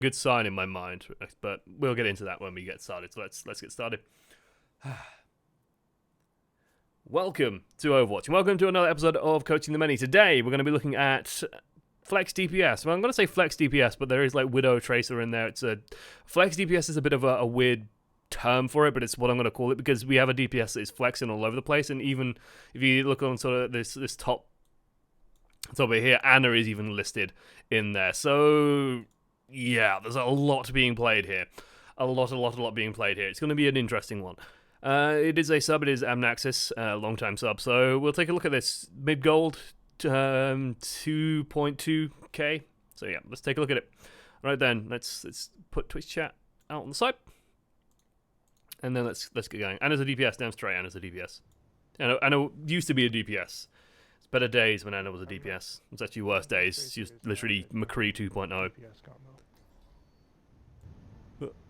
good sign in my mind, but we'll get into that when we get started. So let's get started. Welcome to Overwatch, and welcome to another episode of Coaching the Many. Today, we're going to be looking at Flex DPS. Well, I'm going to say Flex DPS, but there is like Widow Tracer in there. It's a Flex DPS is a bit of a weird term for it, but it's what I'm going to call it because we have a DPS that is flexing all over the place, and even if you look on sort of this top over here, Anna is even listed in there. So yeah, there's a lot being played here. A lot being played here. It's going to be an interesting one. It is a sub. It is Amnaxis, long-time sub. So we'll take a look at this. Mid-gold, 2.2k. So yeah, let's take a look at it. Right then, let's put Twitch chat out on the side. And then let's get going. Anna's a DPS. Damn straight, Anna's a DPS. Anna used to be a DPS. It's better days when Anna was a DPS. It's actually worse days. She's literally McCree 2.0.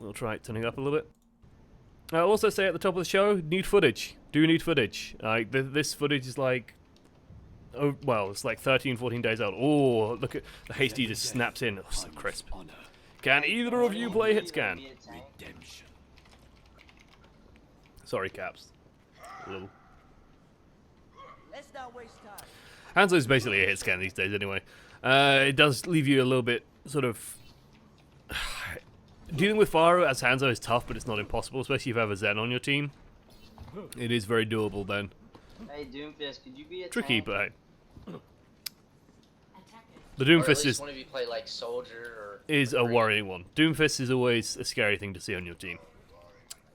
We'll try turning up a little bit. I'll also say at the top of the show, need footage. Do need footage. Like this footage is like, oh well, it's like 13, 14 days old. Oh, look at the hasty just snaps in. Oh, so crisp. Can either of you play hit scan? Sorry, Caps. Hanzo is basically a hit scan these days, anyway. It does leave you a little bit sort of. Dealing with Faro as Hanzo is tough, but it's not impossible, especially if you have a Zen on your team. It is very doable then. Hey Doomfist, could you be a tricky, tank? but hey. The Doomfist is One of you play like soldier or a worrying one. Doomfist is always a scary thing to see on your team.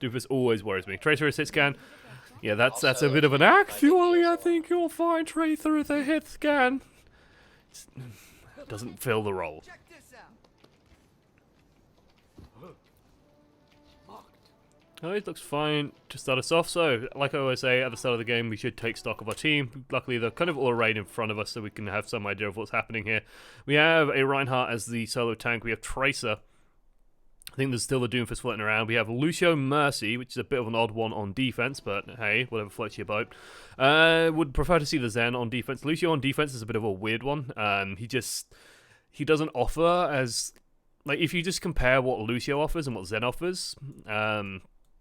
Doomfist always worries me. Tracer is hit scan. Yeah, that's a bit of an actually. I think you'll find Tracer with a hit scan. Doesn't fill the role. Oh, it looks fine to start us off. So, like I always say, at the start of the game, we should take stock of our team. Luckily, they're kind of all arrayed in front of us, so we can have some idea of what's happening here. We have a Reinhardt as the solo tank. We have Tracer. I think there's still the Doomfist floating around. We have Lucio Mercy, which is a bit of an odd one on defense, but hey, whatever floats your boat. Would prefer to see the Zen on defense. Lucio on defense is a bit of a weird one. He doesn't offer as, like, if you just compare what Lucio offers and what Zen offers,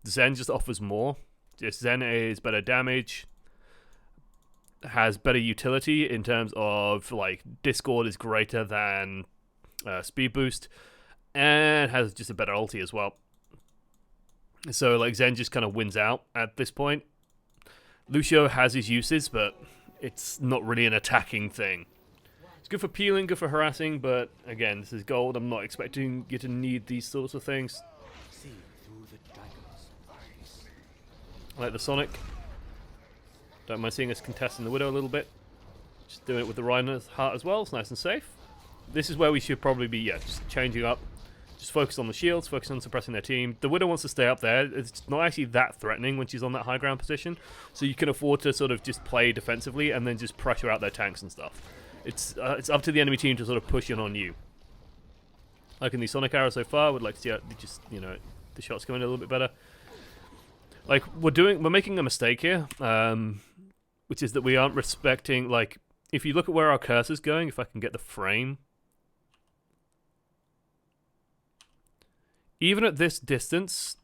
Zen just offers more. Just Zen is better damage, has better utility in terms of like Discord is greater than speed boost, and has just a better ulti as well. So like Zen just kind of wins out at this point. Lucio has his uses, but it's not really an attacking thing. It's good for peeling, good for harassing, but again, this is gold. I'm not expecting you to need these sorts of things. I like the Sonic. Don't mind seeing us contesting the Widow a little bit. Just doing it with the Reinhardt as well. It's nice and safe. This is where we should probably be, just changing up. Just focus on the shields, focus on suppressing their team. The Widow wants to stay up there. It's not actually that threatening when she's on that high ground position. So you can afford to sort of just play defensively and then just pressure out their tanks and stuff. It's up to the enemy team to sort of push in on you. Liking the Sonic arrow so far. Would like to see the shots going a little bit better. Like, we're making a mistake here, which is that we aren't respecting, like, if you look at where our cursor's going, if I can get the frame, even at this distance,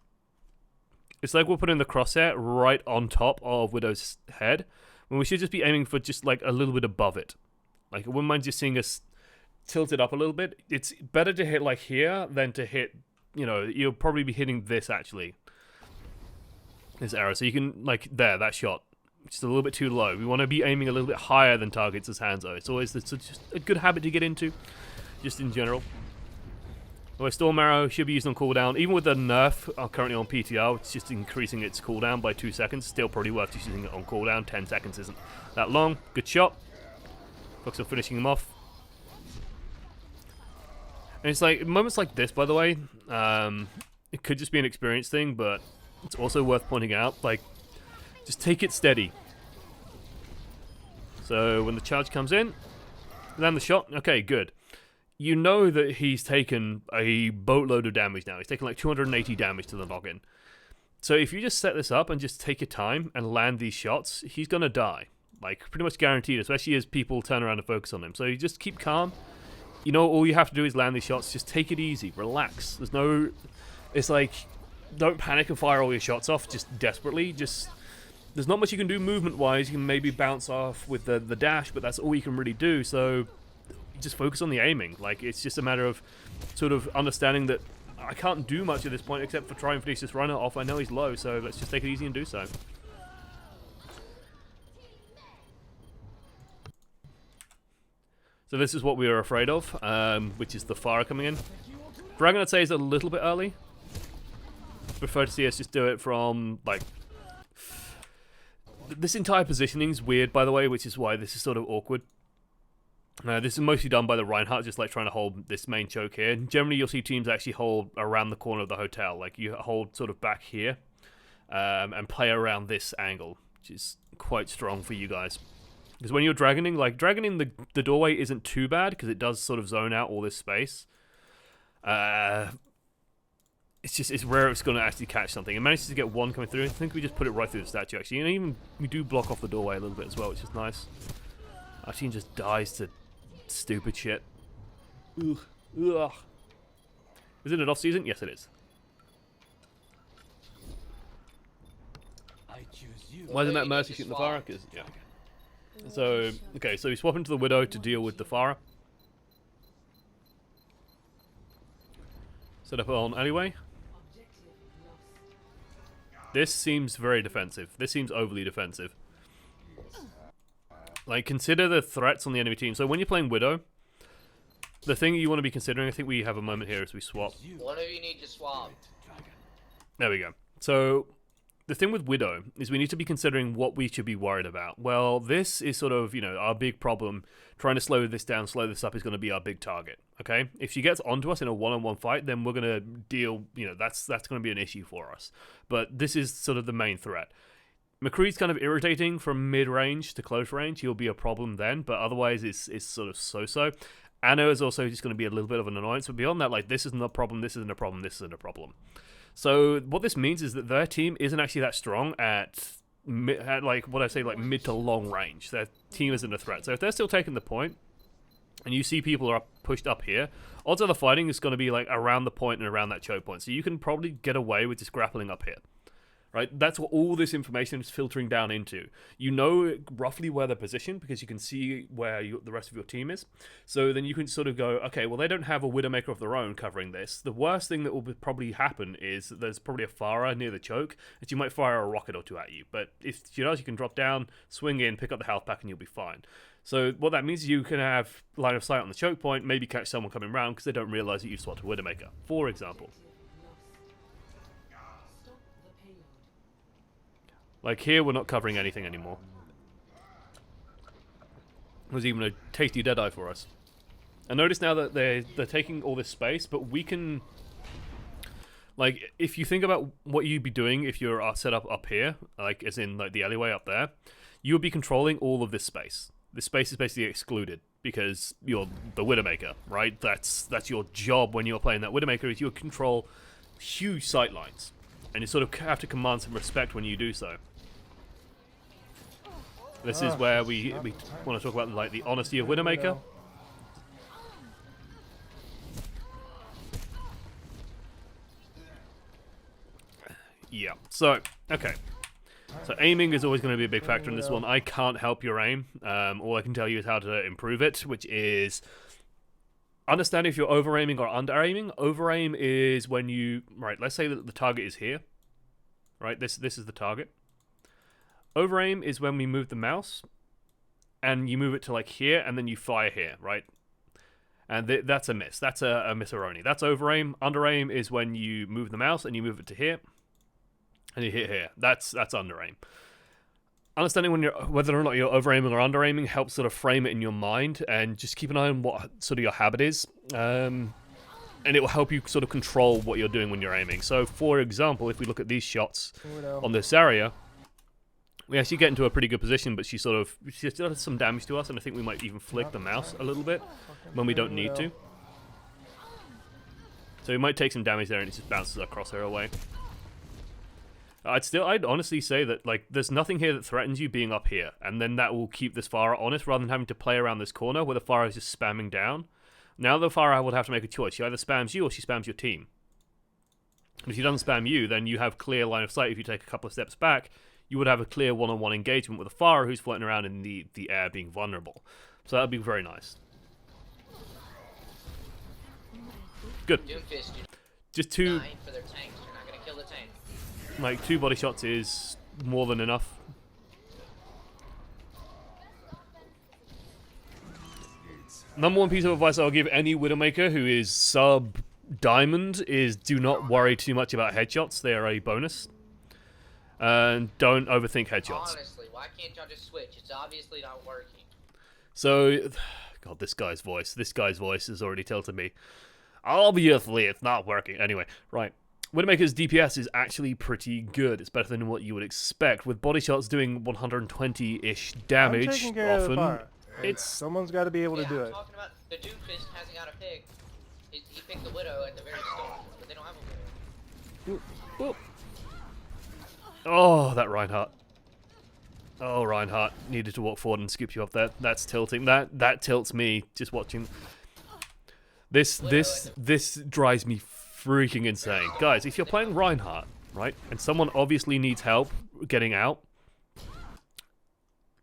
it's like we're putting the crosshair right on top of Widow's head, when we should just be aiming for just, like, a little bit above it. Like, I wouldn't mind just seeing us tilt it up a little bit. It's better to hit, like, here than to hit, you'll probably be hitting this, actually. This arrow, so you can, like, that shot, just a little bit too low. We want to be aiming a little bit higher than targets as Hanzo. It's always just a good habit to get into, just in general. Anyway, Storm Arrow should be used on cooldown. Even with the nerf currently on PTR, it's just increasing its cooldown by 2 seconds. Still probably worth just using it on cooldown. 10 seconds isn't that long. Good shot. Focus on finishing him off. And it's like, moments like this, by the way, it could just be an experience thing, but it's also worth pointing out, like, just take it steady. So when the charge comes in, land the shot, okay, good. You know that he's taken a boatload of damage now. He's taken like 280 damage to the login. So if you just set this up and just take your time and land these shots, he's going to die. Like, pretty much guaranteed, especially as people turn around and focus on him. So you just keep calm, you know, all you have to do is land these shots. Just take it easy, relax. There's no, it's like, don't panic and fire all your shots off just desperately. Just, there's not much you can do movement-wise. You can maybe bounce off with the dash, but that's all you can really do. So just focus on the aiming. Like, it's just a matter of sort of understanding that I can't do much at this point except for try and finish this runner off. I know he's low, so let's just take it easy and do so. So this is what we were afraid of, which is the Pharah coming in. Dragon, I'd say, is a little bit early. Prefer to see us just do it from, like... This entire positioning is weird, by the way, which is why this is sort of awkward. This is mostly done by the Reinhardt, just like trying to hold this main choke here. Generally, you'll see teams actually hold around the corner of the hotel. Like, you hold sort of back here and play around this angle, which is quite strong for you guys. Because when you're dragoning, like, dragoning the doorway isn't too bad, because it does sort of zone out all this space. It's rare it's going to actually catch something. It manages to get one coming through. I think we just put it right through the statue, actually. And even we do block off the doorway a little bit as well, which is nice. Our team just dies to stupid shit. Ugh. Ugh. Is it an off-season? Yes, it is. Why isn't that Mercy shooting the Pharah? Because, yeah. So, okay, so we swap into the Widow to deal with the Pharah. Set up on alleyway. This seems very defensive. This seems overly defensive. Like, consider the threats on the enemy team. So when you're playing Widow, the thing you want to be considering, I think we have a moment here as we swap. One of you need to swap. There we go. So the thing with Widow is we need to be considering what we should be worried about. Well, this is sort of, you know, our big problem. Trying to slow this down, slow this up is going to be our big target. Okay? If she gets onto us in a one-on-one fight, then we're going to deal, you know, that's going to be an issue for us. But this is sort of the main threat. McCree's kind of irritating from mid-range to close range. He'll be a problem then, but otherwise it's sort of so-so. Anna is also just going to be a little bit of an annoyance, but beyond that, like, this isn't a problem, this isn't a problem, this isn't a problem. So what this means is that their team isn't actually that strong at like, what I say, like, mid to long range. Their team isn't a threat. So if they're still taking the point, and you see people are pushed up here, odds are the fighting is going to be, like, around the point and around that choke point. So you can probably get away with just grappling up here. Right, that's what all this information is filtering down into. You know roughly where they're positioned because you can see where the rest of your team is. So then you can sort of go, okay, well, they don't have a Widowmaker of their own covering this. The worst thing that will probably happen is that there's probably a Pharah near the choke, and she might fire a rocket or two at you. But if she does, you can drop down, swing in, pick up the health pack, and you'll be fine. So what that means is you can have line of sight on the choke point, maybe catch someone coming around because they don't realize that you've swapped a Widowmaker, for example. Like, here, we're not covering anything anymore. There's even a tasty Deadeye for us. And notice now that they're taking all this space, but we can... Like, if you think about what you'd be doing if you're set up here, like, as in, like, the alleyway up there, you would be controlling all of this space. This space is basically excluded because you're the Widowmaker, right? That's your job when you're playing that Widowmaker, is you control huge sight lines. And you sort of have to command some respect when you do so. This is where we want to talk about, like, the honesty of Widowmaker. Yeah, so, okay. So aiming is always going to be a big factor in this one. I can't help your aim. All I can tell you is how to improve it, which is understand if you're over-aiming or under-aiming. Over-aim is when you... Right, let's say that the target is here. Right, this is the target. Over-aim is when we move the mouse, and you move it to, like, here, and then you fire here, right? And that's a miss. That's a miss-a-roni. That's over-aim. Under-aim is when you move the mouse, and you move it to here, and you hit here. That's under-aim. Understanding whether or not you're over-aiming or under-aiming helps sort of frame it in your mind, and just keep an eye on what sort of your habit is. And it will help you sort of control what you're doing when you're aiming. So, for example, if we look at these shots on this area... We actually get into a pretty good position, but she still does some damage to us, and I think we might even flick the mouse a little bit when we don't need to. So we might take some damage there, and it just bounces our crosshair away. I'd honestly say that, like, there's nothing here that threatens you being up here, and then that will keep this Pharah honest rather than having to play around this corner where the Pharah is just spamming down. Now the Pharah would have to make a choice. She either spams you or she spams your team. And if she doesn't spam you, then you have clear line of sight. If you take a couple of steps back, you would have a clear one-on-one engagement with a Pharah who's floating around in the air being vulnerable. So that would be very nice. Good. Doomfist, you're Just two, dying for their tanks. You're not gonna kill the tank. like 2 body shots is more than enough. Number one piece of advice I'll give any Widowmaker who is sub-diamond is do not worry too much about headshots. They are a bonus. And don't overthink headshots. Honestly, why can't y'all just switch? It's obviously not working. So, God, this guy's voice has already tilted me. Obviously, it's not working. Anyway, right. Widowmaker's DPS is actually pretty good. It's better than what you would expect. With body shots doing 120-ish damage, I'm taking care of the fire. it's Someone's got to be able to do I'm it. talking about the Doomfist hasn't got a pick. He picked the Widow at the very start, but they don't have a Widow. Whoop. Oh, that Reinhardt. Oh, Reinhardt needed to walk forward and scoop you up there. That's tilting. That tilts me just watching. This drives me freaking insane. Guys, if you're playing Reinhardt, right, and someone obviously needs help getting out,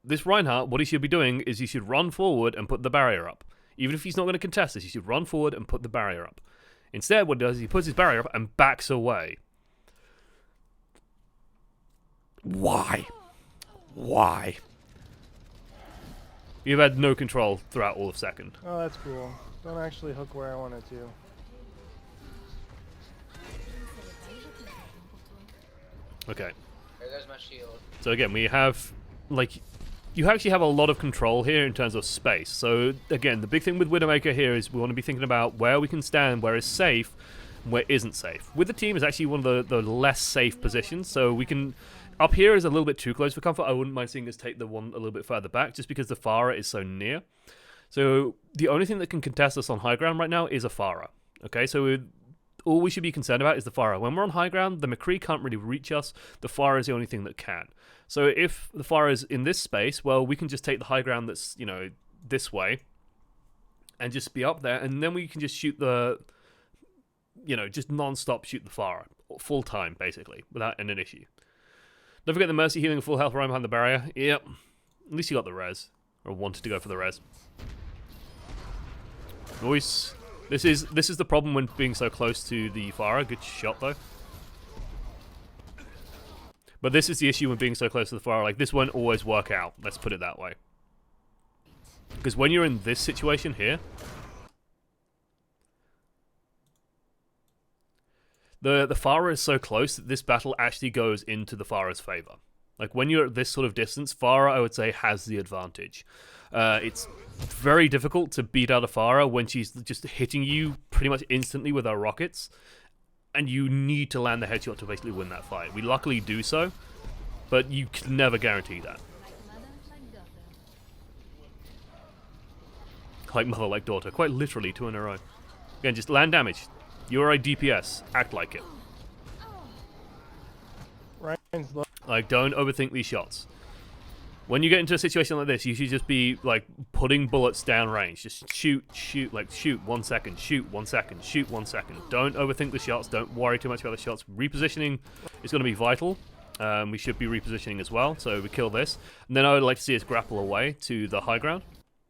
this Reinhardt, what he should be doing is he should run forward and put the barrier up. Even if he's not going to contest this, he should run forward and put the barrier up. Instead, what he does is he puts his barrier up and backs away. Why? Why? You've had no control throughout all of second. Oh, that's cool. Don't actually hook where I wanted to. Okay. There goes my shield. So again, we have, like, you actually have a lot of control here in terms of space. So again, the big thing with Widowmaker here is we want to be thinking about where we can stand, where is safe, and where isn't safe. With the team is actually one of the less safe positions, so we can... Up here is a little bit too close for comfort. I wouldn't mind seeing us take the one a little bit further back, just because the Pharah is so near. So the only thing that can contest us on high ground right now is a Pharah. Okay, so all we should be concerned about is the Pharah. When we're on high ground, the McCree can't really reach us. The Pharah is the only thing that can. So if the Pharah is in this space, well, we can just take the high ground that's, you know, this way, and just be up there, and then we can just shoot the, you know, just non-stop shoot the Pharah, full time, basically, without an issue. Don't forget the Mercy healing full health right behind the barrier. Yep. At least you got the res. Or wanted to go for the res. Nice. This is the problem when being so close to the Pharah. Good shot, though. But this is the issue when being so close to the Pharah. Like, this won't always work out. Let's put it that way. Because when you're in this situation here... The Pharah is so close that this battle actually goes into the Pharah's favor. Like, when you're at this sort of distance, Pharah, I would say, has the advantage. It's very difficult to beat out a Pharah when she's just hitting you pretty much instantly with her rockets, and you need to land the headshot to basically win that fight. We luckily do so, but you can never guarantee that. Like mother, like daughter. Quite literally, 2 in a row. Again, just land damage. You're a DPS. Act like it. Ryan's low. Like, don't overthink these shots. When you get into a situation like this, you should just be, like, putting bullets down range. Just shoot, like, shoot 1 second, shoot 1 second, shoot 1 second. Don't overthink the shots. Don't worry too much about the shots. Repositioning is going to be vital. We should be repositioning as well, so we kill this. And then I would like to see us grapple away to the high ground.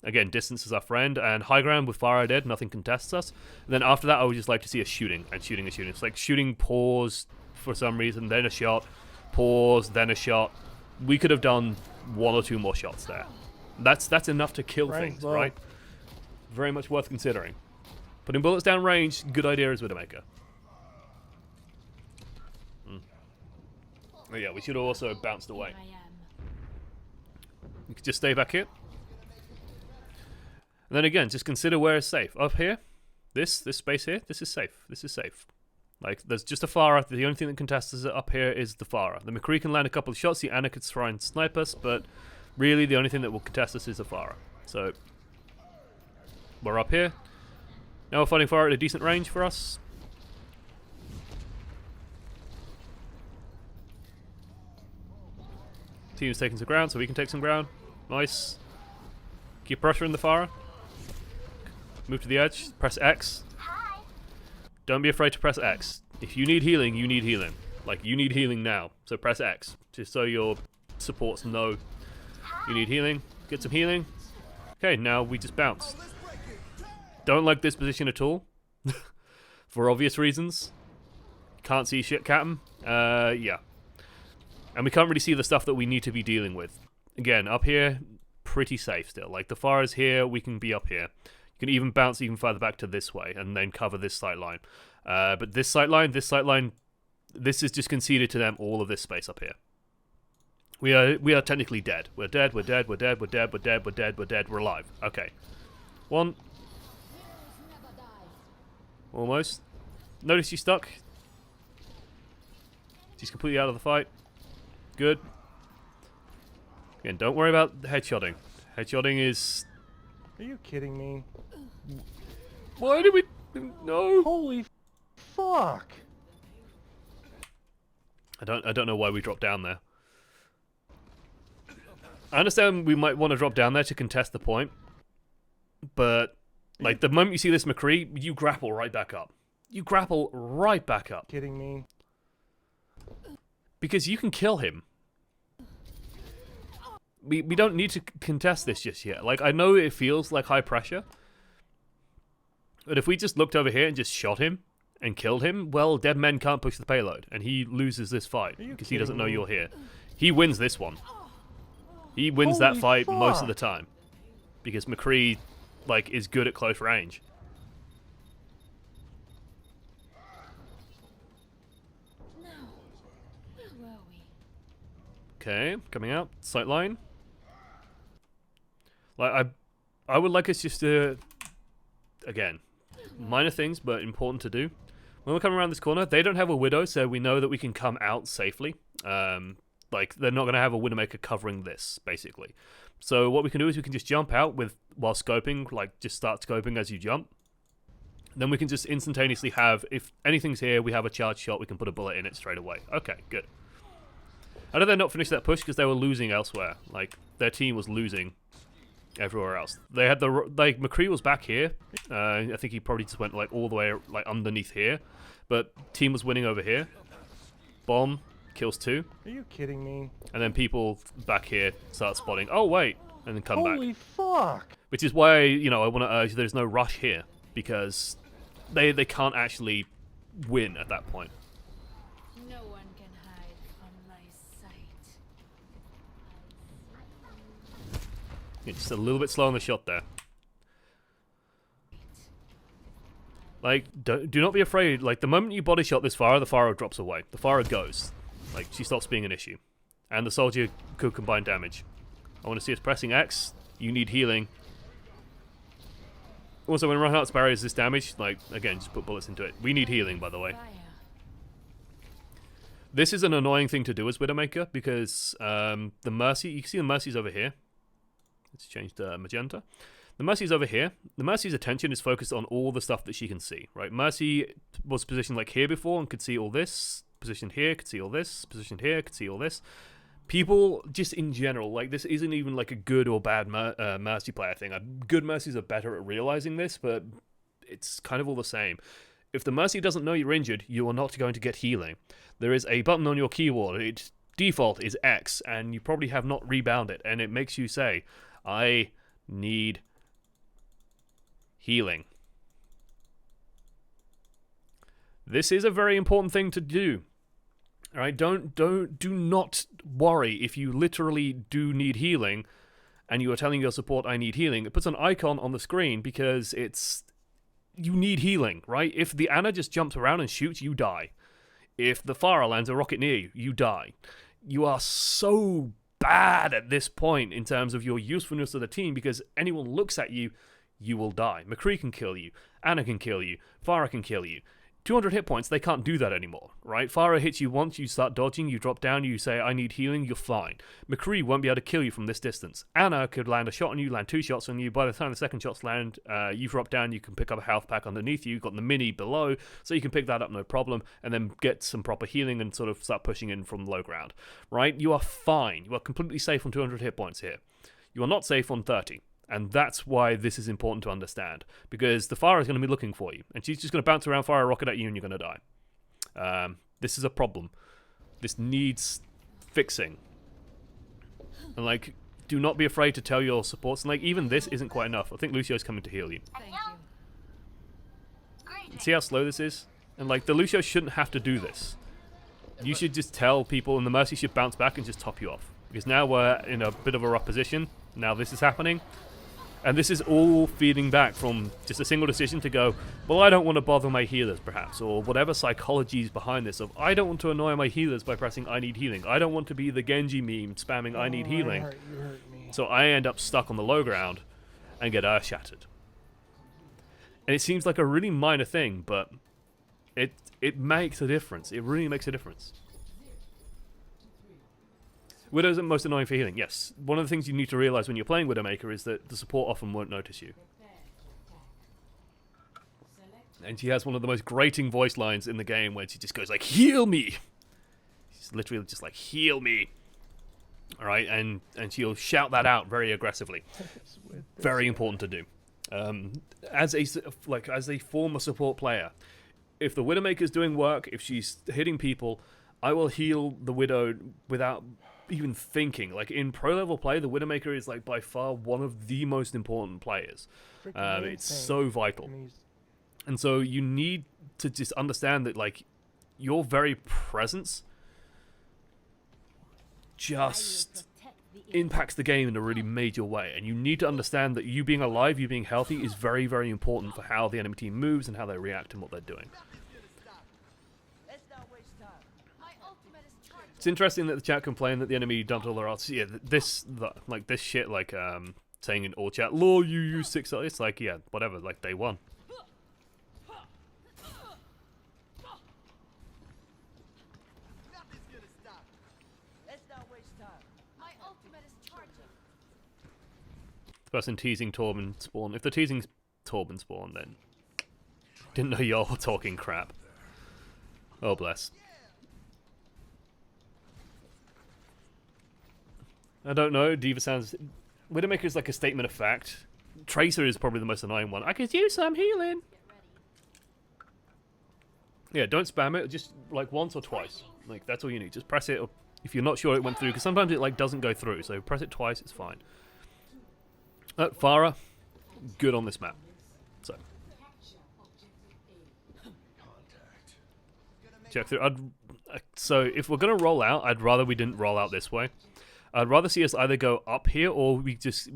Again, distance is our friend, and high ground with Pharah dead, nothing contests us. And then after that, I would just like to see us shooting, and shooting and shooting. It's like shooting, pause for some reason, then a shot, pause, then a shot. We could have done 1 or 2 more shots there. That's enough to kill things, right? Very much worth considering. Putting bullets down range, good idea as Widowmaker. Oh yeah, we should have also bounced away. We could just stay back here. And then again, just consider where is safe. Up here, this space here, this is safe. This is safe. Like, there's just a Pharah. The only thing that contests us up here is the Pharah. The McCree can land a couple of shots. The Ana could try and snipe us, but really the only thing that will contest us is the Pharah. So, we're up here. Now we're fighting Pharah at a decent range for us. Team's taking some ground, so we can take some ground. Nice. Keep pressuring the Pharah. Move to the edge. Press X. Don't be afraid to press X. If you need healing, you need healing. Like, you need healing now. So press X. Just so your supports know you need healing. Get some healing. Okay, now we just bounce. Don't like this position at all. For obvious reasons. Can't see shit, Captain. Yeah. And we can't really see the stuff that we need to be dealing with. Again, up here, pretty safe still. Like, the far is here, we can be up here. You can even bounce even further back to this way and then cover this sight line. But this sight line, this is just conceded to them all of this space up here. We are technically dead. We're dead, we're dead, we're dead, we're dead, we're dead, we're dead, we're dead, we're alive. Okay. One. Almost. Notice you stuck. She's completely out of the fight. Good. Again, don't worry about headshotting. Headshotting is... Are you kidding me? Why did we... No. Holy fuck! I don't know why we dropped down there. I understand we might want to drop down there to contest the point, but like the moment you see this McCree, you grapple right back up. You grapple right back up. Kidding me? Because you can kill him. We don't need to contest this just yet. Like, I know it feels like high pressure, but if we just looked over here and just shot him and killed him, well, dead men can't push the payload, and he loses this fight because he doesn't know you're here. He wins this one. He wins that fight most of the time because McCree, like, is good at close range. Okay, coming out. Sight line. Like, I would like us just to... Again, minor things, but important to do. When we're coming around this corner, they don't have a Widow, so we know that we can come out safely. Like, they're not going to have a Widowmaker covering this, basically. So what we can do is we can just jump out while scoping, like, just start scoping as you jump. Then we can just instantaneously have, if anything's here, we have a charge shot, we can put a bullet in it straight away. Okay, good. How did they not finish that push? Because they were losing elsewhere. Like, their team was losing everywhere else. They had the... Like, McCree was back here. I think he probably just went, like, all the way, like, underneath here. But team was winning over here. Bomb. Kills 2. Are you kidding me? And then people back here start spotting. Oh, wait. And then come back. Holy fuck! Which is why, you know, I want to urge there's no rush here. Because they can't actually win at that point. No one can hide from my sight. Yeah, just a little bit slow on the shot there. Like, do not be afraid. Like, the moment you body shot this Pharah, the Pharah drops away. The Pharah goes. Like, she stops being an issue. And the soldier could combine damage. I want to see us pressing X. You need healing. Also, when Reinhardt's barrier is this damage, like, again, just put bullets into it. We need healing, by the way. This is an annoying thing to do as Widowmaker, because the Mercy... You can see the Mercy's over here. Let's change to magenta. The Mercy's over here. The Mercy's attention is focused on all the stuff that she can see, right? Mercy was positioned like here before and could see all this. Positioned here, could see all this. Positioned here, could see all this. People, just in general, like, this isn't even like a good or bad Mercy player thing. Good Mercies are better at realizing this, but it's kind of all the same. If the Mercy doesn't know you're injured, you are not going to get healing. There is a button on your keyboard. Its default is X, and you probably have not rebound it, and it makes you say, I need healing. This is a very important thing to do. All right, do not worry if you literally do need healing and you are telling your support I need healing. It puts an icon on the screen because you need healing, right? If the Ana just jumps around and shoots, you die. If the Pharah lands a rocket near you, you die. You are so bad at this point in terms of your usefulness to the team because anyone looks at you, you will die. McCree can kill you. Ana can kill you. Pharah can kill you. 200 hit points, they can't do that anymore, right? Pharah hits you once, you start dodging, you drop down, you say, I need healing, you're fine. McCree won't be able to kill you from this distance. Ana could land a shot on you, land 2 shots on you. By the time the second shots land, you drop down, you can pick up a health pack underneath you. You've got the mini below, so you can pick that up no problem, and then get some proper healing and sort of start pushing in from low ground, right? You are fine. You are completely safe on 200 hit points here. You are not safe on 30. And that's why this is important to understand. Because the Pharah is going to be looking for you. And she's just going to bounce around, fire a rocket at you, and you're going to die. This is a problem. This needs fixing. And, like, do not be afraid to tell your supports. And, like, even this isn't quite enough. I think Lucio's coming to heal you. Thank you. See how slow this is? And, like, the Lucio shouldn't have to do this. You should just tell people, and the Mercy should bounce back and just top you off. Because now we're in a bit of a rough position. Now this is happening. And this is all feeding back from just a single decision to go, well, I don't want to bother my healers, perhaps. Or whatever psychology is behind this of, I don't want to annoy my healers by pressing I need healing. I don't want to be the Genji meme spamming I need healing. You hurt me. So I end up stuck on the low ground and get earth shattered. And it seems like a really minor thing, but it makes a difference. It really makes a difference. Widow's the most annoying for healing. Yes, one of the things you need to realize when you're playing Widowmaker is that the support often won't notice you. And she has one of the most grating voice lines in the game where she just goes like, heal me! She's literally just like, heal me! Alright, and she'll shout that out very aggressively. Very important to do. As a former support player, if the Widowmaker's doing work, if she's hitting people, I will heal the Widow without even thinking. Like, in pro level play, the Widowmaker is like by far one of the most important players. It's so vital. And so you need to just understand that, like, your very presence just impacts the game in a really major way. And you need to understand that you being alive, you being healthy is very, very important for how the enemy team moves and how they react and what they're doing. It's interesting that the chat complained that the enemy dumped all their ults. Yeah, this shit, like, saying in all chat, lol, you use 6 ults. It's like, yeah, whatever, like, day one. The person teasing Torben spawn. If they're teasing Torben spawn, then didn't know y'all were talking crap. Oh, bless. I don't know. Diva sounds... Widowmaker is like a statement of fact. Tracer is probably the most annoying one. I could use some healing. Yeah, don't spam it. Just like once or twice. Like, that's all you need. Just press it if you're not sure it went through. Because sometimes it like doesn't go through. So press it twice. It's fine. Pharah, good on this map. So. Check through. So if we're going to roll out, I'd rather we didn't roll out this way. I'd rather see us either go up here or we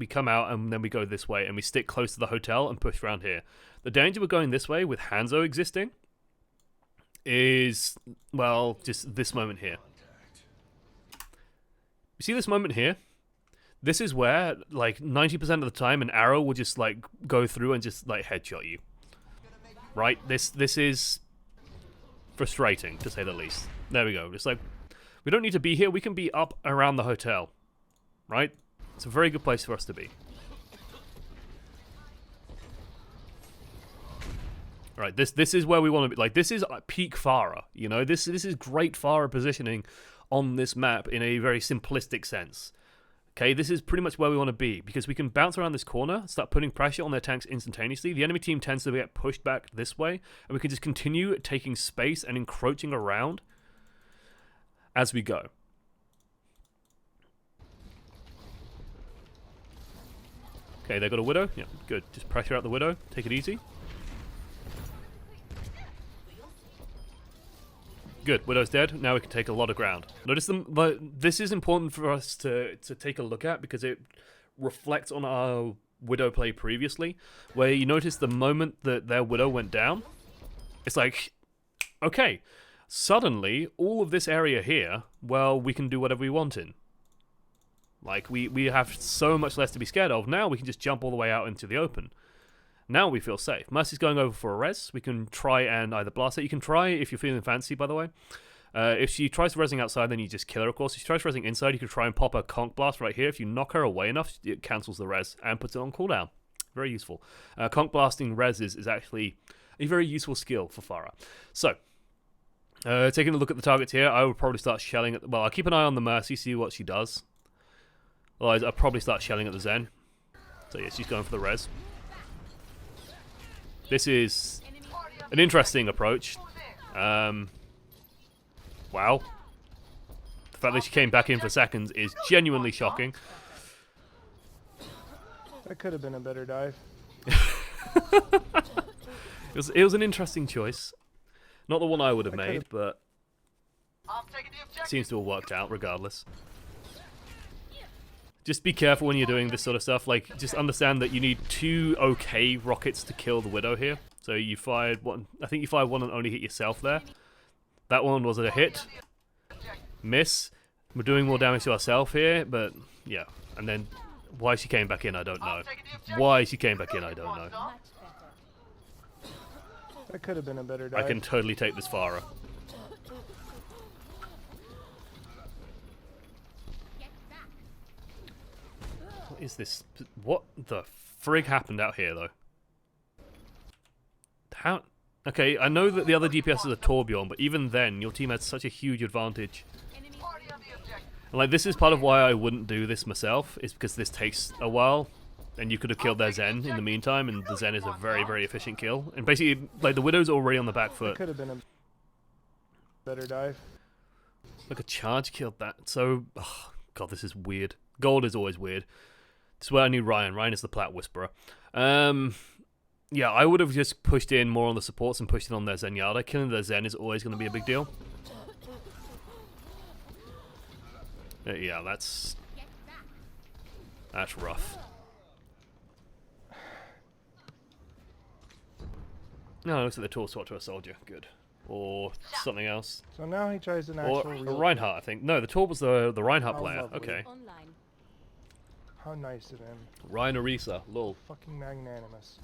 come out and then we go this way and we stick close to the hotel and push around here. The danger with going this way with Hanzo existing is, well, just this moment here. You see this moment here? This is where, like, 90% of the time an arrow will just, like, go through and just, like, headshot you. Right? This is frustrating, to say the least. There we go. It's like, we don't need to be here. We can be up around the hotel. Right? It's a very good place for us to be. Right, this is where we want to be. Like, this is peak Pharah, you know? This is great Pharah positioning on this map in a very simplistic sense. Okay, this is pretty much where we want to be, because we can bounce around this corner, start putting pressure on their tanks instantaneously. The enemy team tends to get pushed back this way, and we can just continue taking space and encroaching around as we go. Okay, they got a Widow. Yeah, good. Just pressure out the Widow. Take it easy. Good, Widow's dead. Now we can take a lot of ground. Notice this is important for us to take a look at because it reflects on our Widow play previously, where you notice the moment that their Widow went down, it's like, okay, suddenly all of this area here, well, we can do whatever we want in. Like, we have so much less to be scared of. Now we can just jump all the way out into the open. Now we feel safe. Mercy's going over for a res. We can try and either blast it. You can try if you're feeling fancy, by the way. If she tries resing outside, then you just kill her, of course. If she tries resing inside, you can try and pop a conk blast right here. If you knock her away enough, it cancels the res and puts it on cooldown. Very useful. Conk blasting res is actually a very useful skill for Pharah. So, taking a look at the targets here, I would probably start shelling at... Well, I'll keep an eye on the Mercy, see what she does. Otherwise, I'll probably start shelling at the Zen. So yeah, she's going for the res. This is an interesting approach. Wow. The fact that she came back in for seconds is genuinely shocking. That could have been a better dive. It was an interesting choice. Not the one I would have made, but seems to have worked out regardless. Just be careful when you're doing this sort of stuff. Like, just understand that you need 2 okay rockets to kill the Widow here. So you fired one. I think you fired one and only hit yourself there. That one was a hit. Miss. We're doing more damage to ourselves here, but yeah. And then why she came back in, I don't know. Why she came back in, I don't know. That could have been a better dive. I can totally take this Farah. What is this? What the frig happened out here, though? How? Okay, I know that the other DPS is a Torbjorn, but even then, your team had such a huge advantage. And like, this is part of why I wouldn't do this myself, is because this takes a while, and you could have killed their Zen in the meantime, and the Zen is a very, very efficient kill. And basically, like, the Widow's already on the back foot. That could have been a better dive. Like, a charge killed that. So, oh, God, this is weird. Gold is always weird. This is where I need Ryan. Ryan is the Plat Whisperer. Yeah, I would have just pushed in more on the supports and pushed in on their Zenyatta. Killing their Zen is always going to be a big deal. Yeah, that's rough. No, it looks like the tool swap to a soldier. Good. Or something else. So now he tries an Or actual a Reinhardt, I think. No, the tool was the Reinhardt How player. lovely. Okay. Online. How nice of him. Ryan Arisa. Lol. Fucking magnanimous.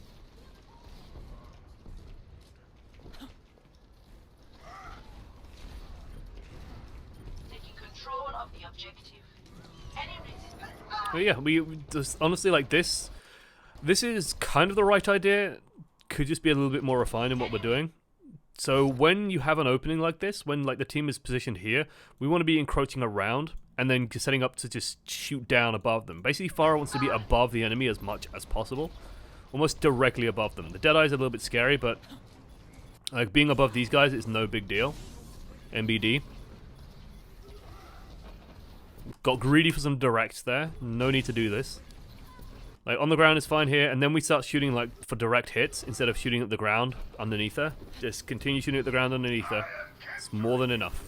Taking control of the objective. Any resistance? But yeah, we just honestly, like, this is kind of the right idea. Could just be a little bit more refined in what we're doing. So when you have an opening like this, when like the team is positioned here, we want to be encroaching around and then setting up to just shoot down above them. Basically, Farah wants to be above the enemy as much as possible, almost directly above them. The Deadeye's a little bit scary, but like being above these guys is no big deal. MBD. Got greedy for some directs there. No need to do this. Like, on the ground is fine here, and then we start shooting, like, for direct hits instead of shooting at the ground underneath her. Just continue shooting at the ground underneath her. It's more than enough.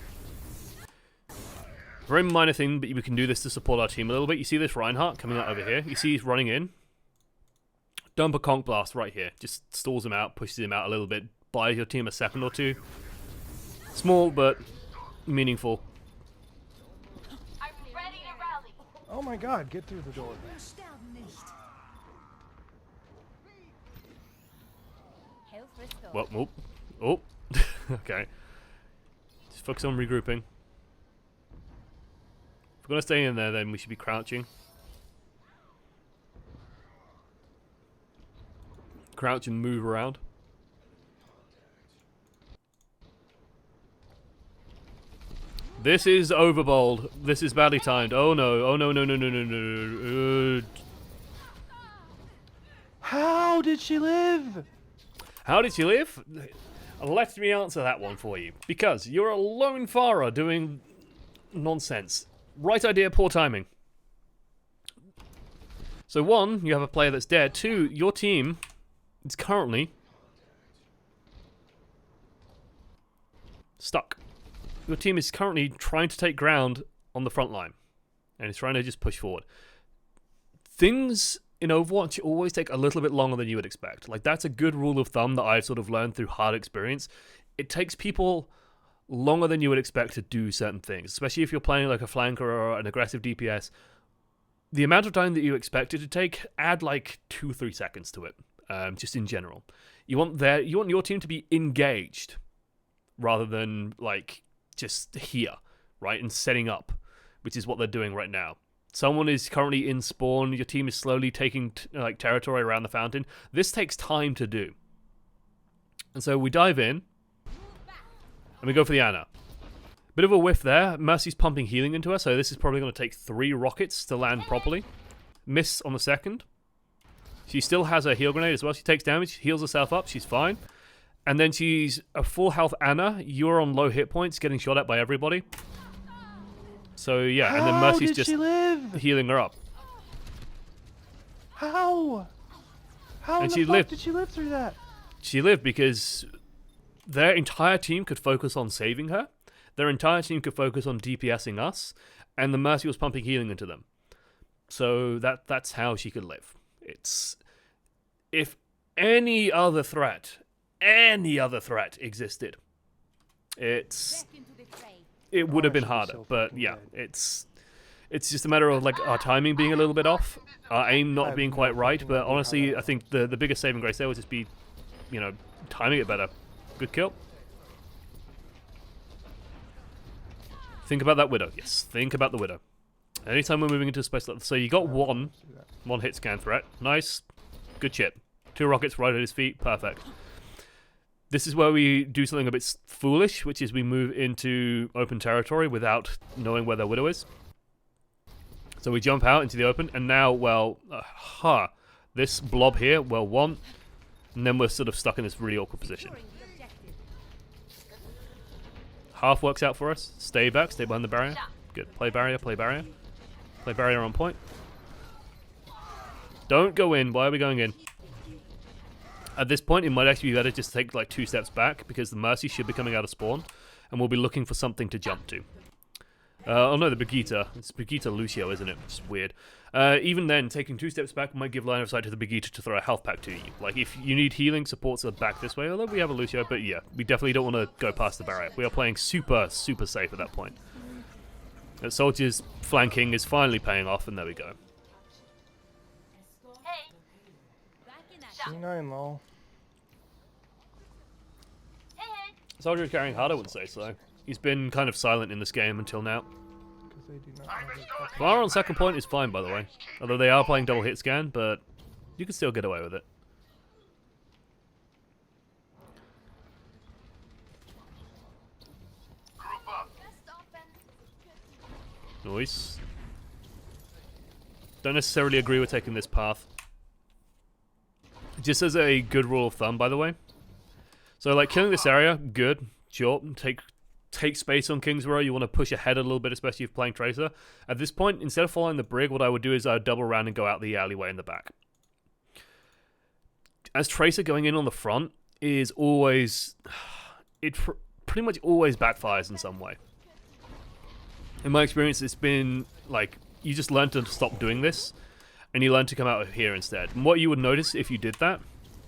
Very minor thing, but we can do this to support our team a little bit. You see this Reinhardt coming out over here? You see he's running in. Dump a Conch Blast right here. Just stalls him out, pushes him out a little bit, buys your team a second or two. Small, but meaningful. I'm ready to rally. Oh my god, get through the door. Well, oh. Oh. Okay. Just focus on regrouping. If we're going to stay in there, then we should be crouching. Crouch and move around. This is overbold. This is badly timed. Oh no. Oh no, no, no, no, no, no. How did she live? How did she live? Let me answer that one for you. Because you're a lone Farah doing nonsense. Right idea, poor timing. So 1, you have a player that's dead. 2, your team is currently stuck. Your team is currently trying to take ground on the front line. And it's trying to just push forward. Things in Overwatch always take a little bit longer than you would expect. Like, that's a good rule of thumb that I've sort of learned through hard experience. It takes people longer than you would expect to do certain things, especially if you're playing like a flanker or an aggressive DPS. The amount of time that you expect it to take, add like 2-3 seconds to it, just in general. You want your team to be engaged rather than like just here, right, and setting up, which is what they're doing right now. Someone is currently in spawn. Your team is slowly taking like territory around the fountain. This takes time to do. And so we dive in. And we go for the Ana. Bit of a whiff there. Mercy's pumping healing into her. So this is probably going to take 3 rockets to land properly. Miss on the second. She still has her heal grenade as well. She takes damage, heals herself up, she's fine. And then she's a full health Anna. You're on low hit points, getting shot at by everybody. So yeah, and then How Mercy's did just she live? healing her up. How? How And in she the fuck lived. did she live through that? She lived because their entire team could focus on saving her. Their entire team could focus on DPSing us, and the Mercy was pumping healing into them. So that's how she could live. It's if any other threat existed, it would have been harder. But yeah, it's just a matter of like our timing being a little bit off, our aim not being quite right. But honestly, I think the biggest saving grace there would just be, timing it better. Good kill. Think about that Widow. Yes, think about the Widow. Anytime we're moving into a space like so, you got one hit scan threat. Nice, good chip. 2 rockets right at his feet. Perfect. This is where we do something a bit foolish, which is we move into open territory without knowing where their Widow is. So we jump out into the open, and now, this blob here, and then we're sort of stuck in this really awkward position. Half works out for us. Stay back, stay behind the barrier. Good. Play barrier, play barrier. Play barrier on point. Don't go in. Why are we going in? At this point, it might actually be better just to take like 2 steps back, because the Mercy should be coming out of spawn, and we'll be looking for something to jump to. Oh no, the Brigitte. It's Brigitte Lucio, isn't it? It's weird. Even then, taking 2 steps back might give line of sight to the Brigitte to throw a health pack to you. Like, if you need healing, supports are back this way, although we have a Lucio, but yeah, we definitely don't want to go past the barrier. We are playing super, super safe at that point. Soldier's flanking is finally paying off, and there we go. Hey, C9 low. hey, hey. Soldier is carrying hard, I wouldn't say so. He's been kind of silent in this game until now. Because they do not have a fucking- Bar on second point is fine, by the way. Although they are playing double hit scan, but you can still get away with it. Nice. Don't necessarily agree with taking this path. Just as a good rule of thumb, by the way. So, like, killing this area, good. Sure, take space on King's Row. You want to push ahead a little bit, especially if playing Tracer. At this point, instead of following the brig, what I would do is I would double around and go out the alleyway in the back. As Tracer, going in on the front is always... It pretty much always backfires in some way. In my experience, it's been, like, you just learn to stop doing this, and you learn to come out of here instead. And what you would notice if you did that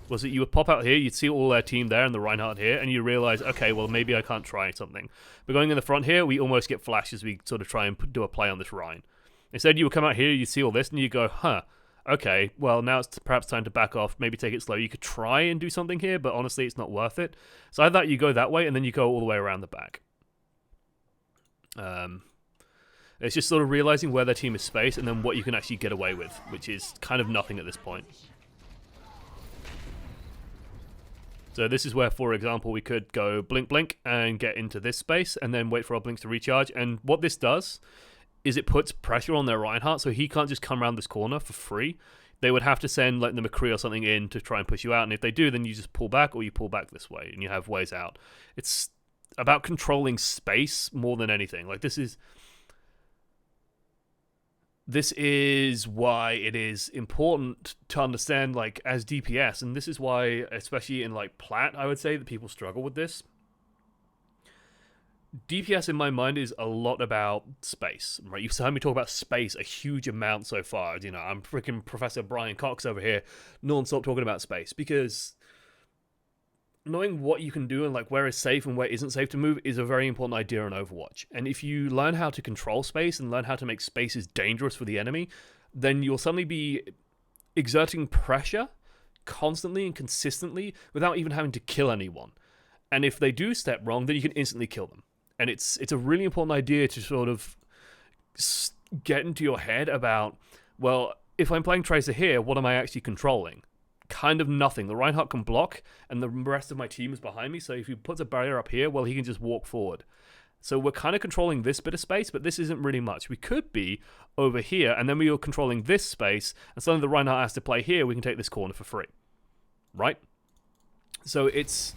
was that you would pop out here, you'd see all their team there and the Reinhardt here, and you realize, okay, well, maybe I can't try something. But going in the front here, we almost get flashed as we sort of try and do a play on this Rhine. Instead, you would come out here, you see all this, and you go, okay, well, now it's perhaps time to back off, maybe take it slow. You could try and do something here, but honestly, it's not worth it. So either you go that way, and then you go all the way around the back. It's just sort of realizing where their team is spaced, and then what you can actually get away with, which is kind of nothing at this point. So this is where, for example, we could go blink blink and get into this space and then wait for our blinks to recharge. And what this does is it puts pressure on their Reinhardt, so he can't just come around this corner for free. They would have to send like the McCree or something in to try and push you out. And if they do, then you just pull back, or you pull back this way and you have ways out. It's about controlling space more than anything. Like this is why it is important to understand, like, as DPS, and this is why, especially in, like, Plat, I would say that people struggle with this. DPS, in my mind, is a lot about space, right? You've heard me talk about space a huge amount so far. You know, I'm freaking Professor Brian Cox over here, non-stop talking about space, because knowing what you can do and like where is safe and where isn't safe to move is a very important idea in Overwatch. And if you learn how to control space and learn how to make spaces dangerous for the enemy, then you'll suddenly be exerting pressure constantly and consistently without even having to kill anyone. And if they do step wrong, then you can instantly kill them. And it's a really important idea to sort of get into your head about, well, if I'm playing Tracer here, what am I actually controlling? Kind of nothing. The Reinhardt can block, and the rest of my team is behind me, so if he puts a barrier up here, well, he can just walk forward. So we're kind of controlling this bit of space, but this isn't really much. We could be over here, and then we are controlling this space, and suddenly the Reinhardt has to play here, we can take this corner for free. Right? So it's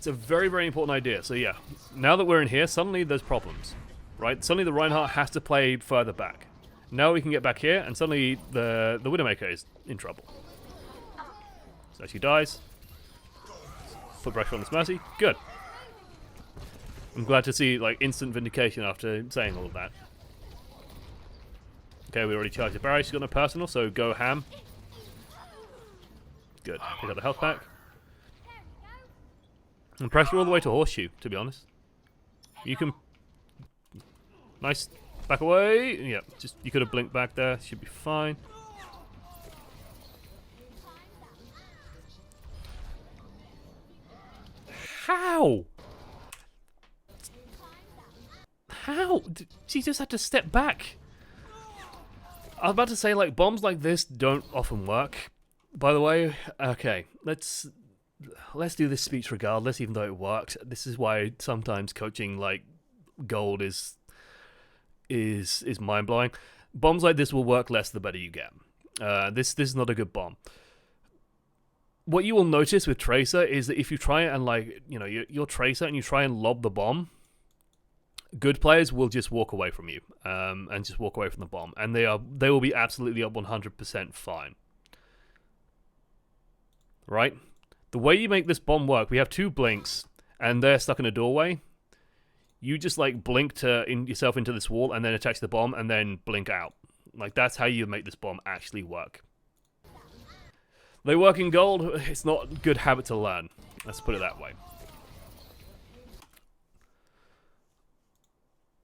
a very, very important idea. So yeah, now that we're in here, suddenly there's problems. Right? Suddenly the Reinhardt has to play further back. Now we can get back here, and suddenly the Widowmaker is in trouble. So she dies. Put pressure on this Mercy. Good. I'm glad to see like instant vindication after saying all of that. Okay, we already charged the barrier. She's got no personal, so go ham. Good. We got the health back. And pressure all the way to Horseshoe, to be honest. You can... Nice. Back away. Yeah, just you could have blinked back there. Should be fine. How? How? She just had to step back. I was about to say, like, bombs like this don't often work. By the way, okay, let's do this speech regardless, even though it worked. This is why sometimes coaching like gold is mind blowing. Bombs like this will work less the better you get. This is not a good bomb. What you will notice with Tracer is that if you try and like you're Tracer and you try and lob the bomb, good players will just walk away from you and just walk away from the bomb, and they will be absolutely up 100% fine. Right? The way you make this bomb work, we have two blinks, and they're stuck in a doorway. You just like blink yourself into this wall, and then attach the bomb, and then blink out. Like that's how you make this bomb actually work. They work in gold. It's not a good habit to learn. Let's put it that way.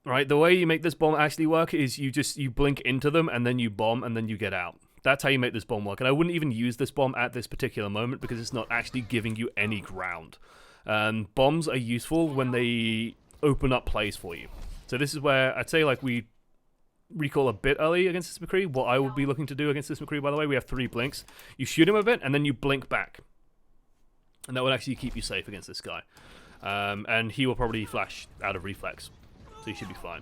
Right, the way you make this bomb actually work is you blink into them, and then you bomb, and then you get out. That's how you make this bomb work. And I wouldn't even use this bomb at this particular moment because it's not actually giving you any ground. Bombs are useful when they open up plays for you. So this is where I'd say like we recall a bit early against this McCree. What I would be looking to do against this McCree, by the way, we have 3 blinks. You shoot him a bit, and then you blink back. And that would actually keep you safe against this guy. And he will probably flash out of reflex. So you should be fine.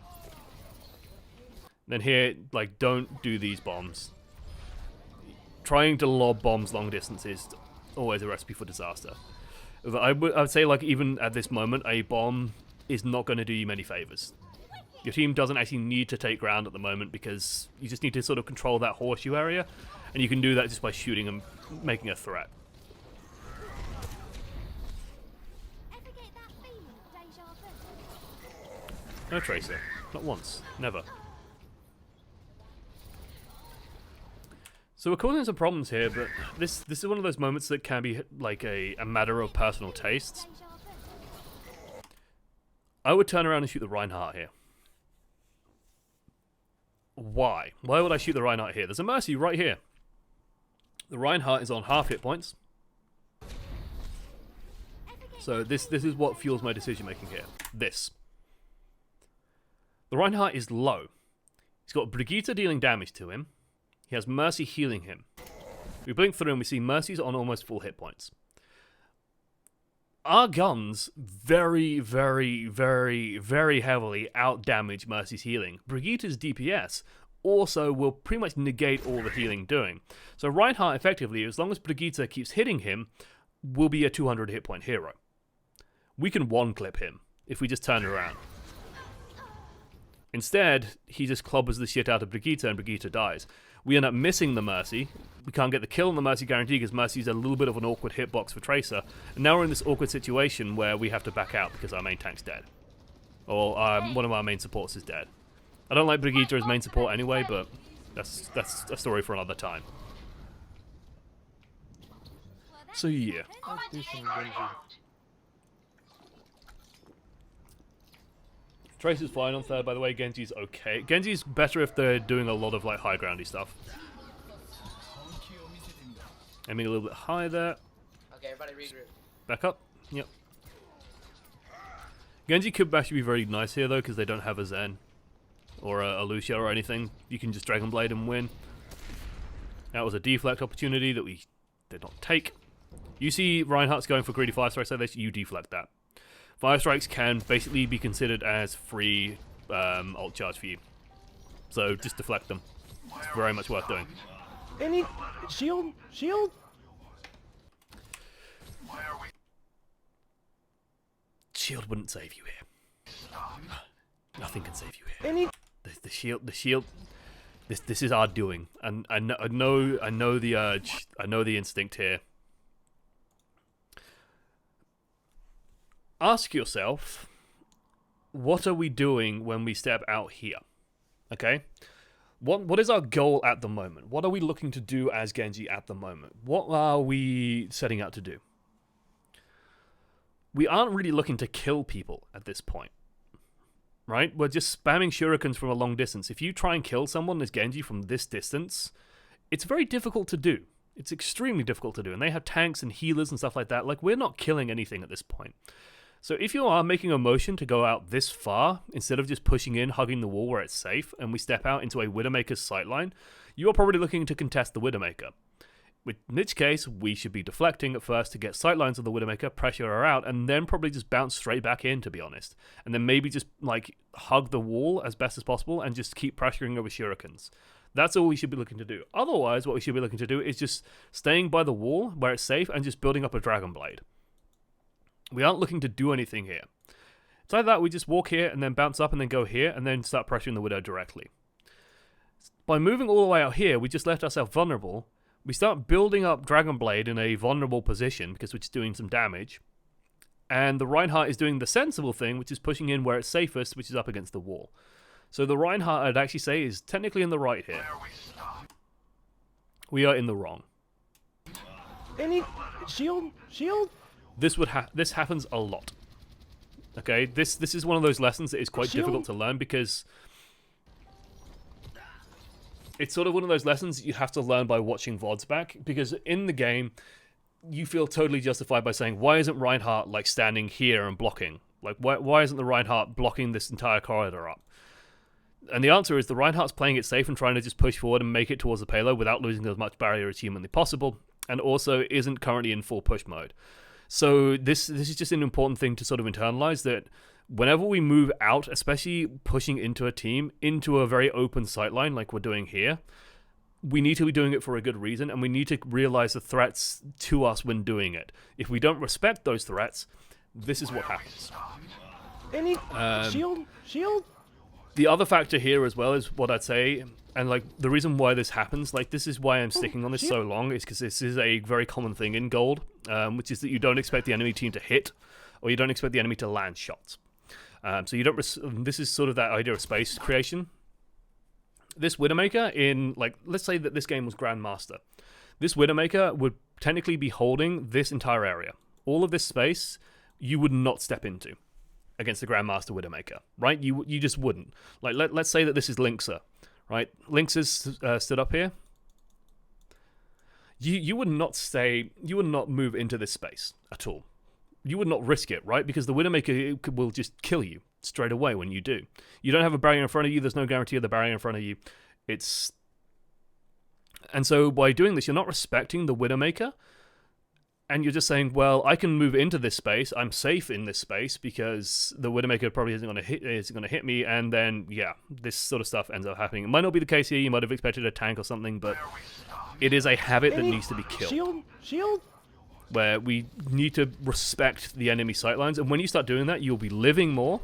Then here, like, don't do these bombs. Trying to lob bombs long distance is always a recipe for disaster. I would say, like, even at this moment, a bomb is not going to do you many favors. Your team doesn't actually need to take ground at the moment because you just need to sort of control that horseshoe area, and you can do that just by shooting and making a threat. No Tracer. Not once. Never. So we're causing some problems here, but this is one of those moments that can be like a matter of personal tastes. I would turn around and shoot the Reinhardt here. Why? Why would I shoot the Reinhardt here? There's a Mercy right here. The Reinhardt is on half hit points. So this is what fuels my decision making here. This. The Reinhardt is low. He's got Brigitte dealing damage to him. He has Mercy healing him. We blink through and we see Mercy's on almost full hit points. Our guns very, very, very, very heavily out-damage Mercy's healing. Brigitte's DPS also will pretty much negate all the healing doing. So Reinhardt, effectively, as long as Brigitte keeps hitting him, will be a 200 hit point hero. We can one-clip him if we just turn around. Instead, he just clobbers the shit out of Brigitte and Brigitte dies. We end up missing the Mercy. We can't get the kill on the Mercy guarantee because Mercy's a little bit of an awkward hitbox for Tracer. And now we're in this awkward situation where we have to back out because our main tank's dead. Or one of our main supports is dead. I don't like Brigitte as main support anyway, but that's a story for another time. So yeah. Let's do some Genji. Tracer's fine on third, by the way. Genji's okay. Genji's better if they're doing a lot of like high groundy stuff. Aiming a little bit high there. Okay, everybody regroup. Back up. Yep. Genji could actually be very nice here though, because they don't have a Zen or a Lucia or anything. You can just Dragon Blade and win. That was a deflect opportunity that we did not take. You see Reinhardt's going for greedy 5-star, so you deflect that. Fire strikes can basically be considered as free ult charge for you. So just deflect them. It's very much worth doing. Any shield, shield. Shield wouldn't save you here. Nothing can save you here. Any. The shield. This is our doing, and I know the urge. I know the instinct here. Ask yourself, what are we doing when we step out here? Okay? What is our goal at the moment? What are we looking to do as Genji at the moment? What are we setting out to do? We aren't really looking to kill people at this point. Right? We're just spamming shurikens from a long distance. If you try and kill someone as Genji from this distance, it's very difficult to do. It's extremely difficult to do. And they have tanks and healers and stuff like that. Like, we're not killing anything at this point. So if you are making a motion to go out this far, instead of just pushing in, hugging the wall where it's safe, and we step out into a Widowmaker's sightline, you are probably looking to contest the Widowmaker. In which case, we should be deflecting at first to get sightlines of the Widowmaker, pressure her out, and then probably just bounce straight back in, to be honest. And then maybe just, like, hug the wall as best as possible and just keep pressuring over shurikens. That's all we should be looking to do. Otherwise, what we should be looking to do is just staying by the wall where it's safe and just building up a Dragon Blade. We aren't looking to do anything here. It's like that, we just walk here and then bounce up and then go here and then start pressuring the Widow directly. By moving all the way out here, we just left ourselves vulnerable. We start building up Dragon Blade in a vulnerable position because we're just doing some damage. And the Reinhardt is doing the sensible thing, which is pushing in where it's safest, which is up against the wall. So the Reinhardt, I'd actually say, is technically in the right here. We are in the wrong. Any shield, shield. This happens a lot. Okay, this is one of those lessons that is quite difficult to learn because it's sort of one of those lessons you have to learn by watching VODs back, because in the game you feel totally justified by saying, why isn't Reinhardt like standing here and blocking? Like, why isn't the Reinhardt blocking this entire corridor up? And the answer is the Reinhardt's playing it safe and trying to just push forward and make it towards the payload without losing as much barrier as humanly possible, and also isn't currently in full push mode. So this is just an important thing to sort of internalize, that whenever we move out, especially pushing into a team, into a very open sightline like we're doing here, we need to be doing it for a good reason, and we need to realize the threats to us when doing it. If we don't respect those threats, this is what happens. Any shield, shield. The other factor here as well is what I'd say, and like the reason why this happens, like this is why I'm sticking on this so long, is because this is a very common thing in Gold, which is that you don't expect the enemy team to hit, or you don't expect the enemy to land shots. So you don't. This is sort of that idea of space creation. This Widowmaker in, like, let's say that this game was Grandmaster. This Widowmaker would technically be holding this entire area. All of this space you would not step into against the Grandmaster Widowmaker, right? You just wouldn't. Like, let's say that this is Lynxer, right? Lynx is stood up here. You would not move into this space at all. You would not risk it, right? Because the Widowmaker will just kill you straight away when you do. You don't have a barrier in front of you. There's no guarantee of the barrier in front of you. And so by doing this, you're not respecting the Widowmaker, and you're just saying, well, I can move into this space. I'm safe in this space because the Widowmaker probably isn't going to hit me. And then, yeah, this sort of stuff ends up happening. It might not be the case here. You might have expected a tank or something, but it is a habit that needs to be killed. Shield, shield. Where we need to respect the enemy sightlines, and when you start doing that, you'll be living more.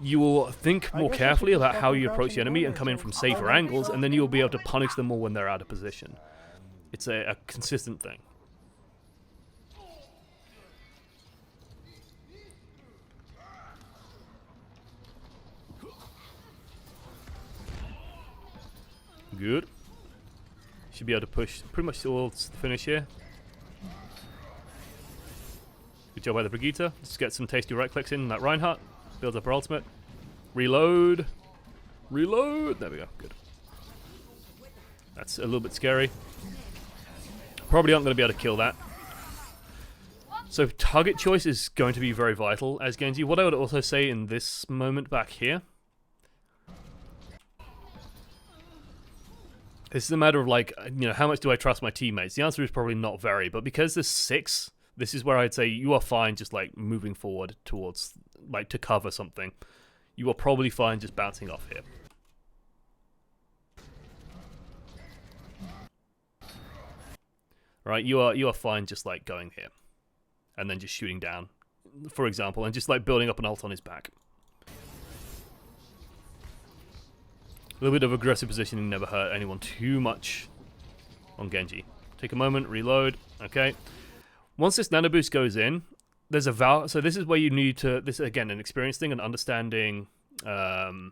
You will think more carefully about how you approach the enemy and come in from safer angles, and then you'll be able to punish them more when they're out of position. It's a consistent thing. Good. Should be able to push pretty much towards the finish here. Good job by the Brigitte. Let's get some tasty right clicks in that Reinhardt. Builds up her ultimate. Reload. Reload. There we go. Good. That's a little bit scary. Probably aren't going to be able to kill that. So target choice is going to be very vital as Genji. What I would also say in this moment back here, this is a matter of, like, you know, how much do I trust my teammates? The answer is probably not very, but because there's This is where I'd say you are fine just like moving forward towards, like, to cover something. You are probably fine just bouncing off here. Right, you are fine just like going here. And then just shooting down, for example, and just like building up an ult on his back. A little bit of aggressive positioning never hurt anyone too much on Genji. Take a moment, reload. Okay. Once this nano boost goes in, there's a so this is where you need to, this is again an experience thing and understanding the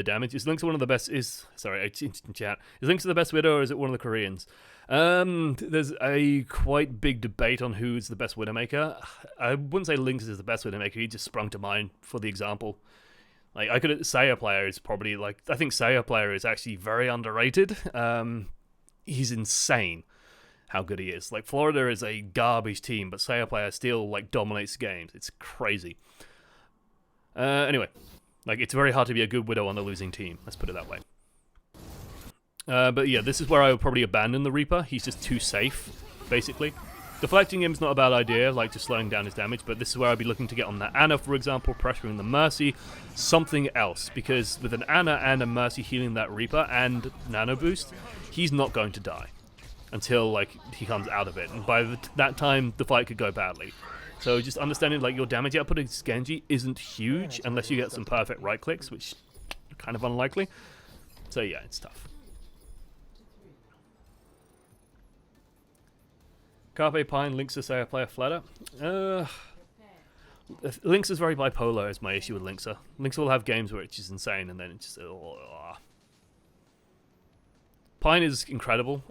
damage. Is Lynx one of the best, sorry, in chat. Is Lynx the best Widow or is it one of the Koreans? There's a quite big debate on who's the best Widowmaker. I wouldn't say Lynx is the best Widowmaker, he just sprung to mind for the example. Like, I could, Saya player is probably, like, I think Saya player is actually very underrated. He's insane how good he is. Like, Florida is a garbage team, but Saya player still, like, dominates games. It's crazy. Anyway, like, it's very hard to be a good Widow on a losing team. Let's put it that way. But yeah, this is where I would probably abandon the Reaper. He's just too safe, basically. Deflecting him is not a bad idea, like just slowing down his damage, but this is where I'd be looking to get on the Ana, for example, pressuring the Mercy, something else, because with an Ana and a Mercy healing that Reaper and Nano Boost, he's not going to die until, like, he comes out of it, and by that time, the fight could go badly. So just understanding, like, your damage output against Genji isn't huge unless you get some perfect right clicks, which are kind of unlikely. So yeah, it's tough. Carpe Pine, Lynx Saya player flatter. Lynx is very bipolar is my issue with Lynxa. Lynx will have games where it's just insane and then it's just... Pine is incredible.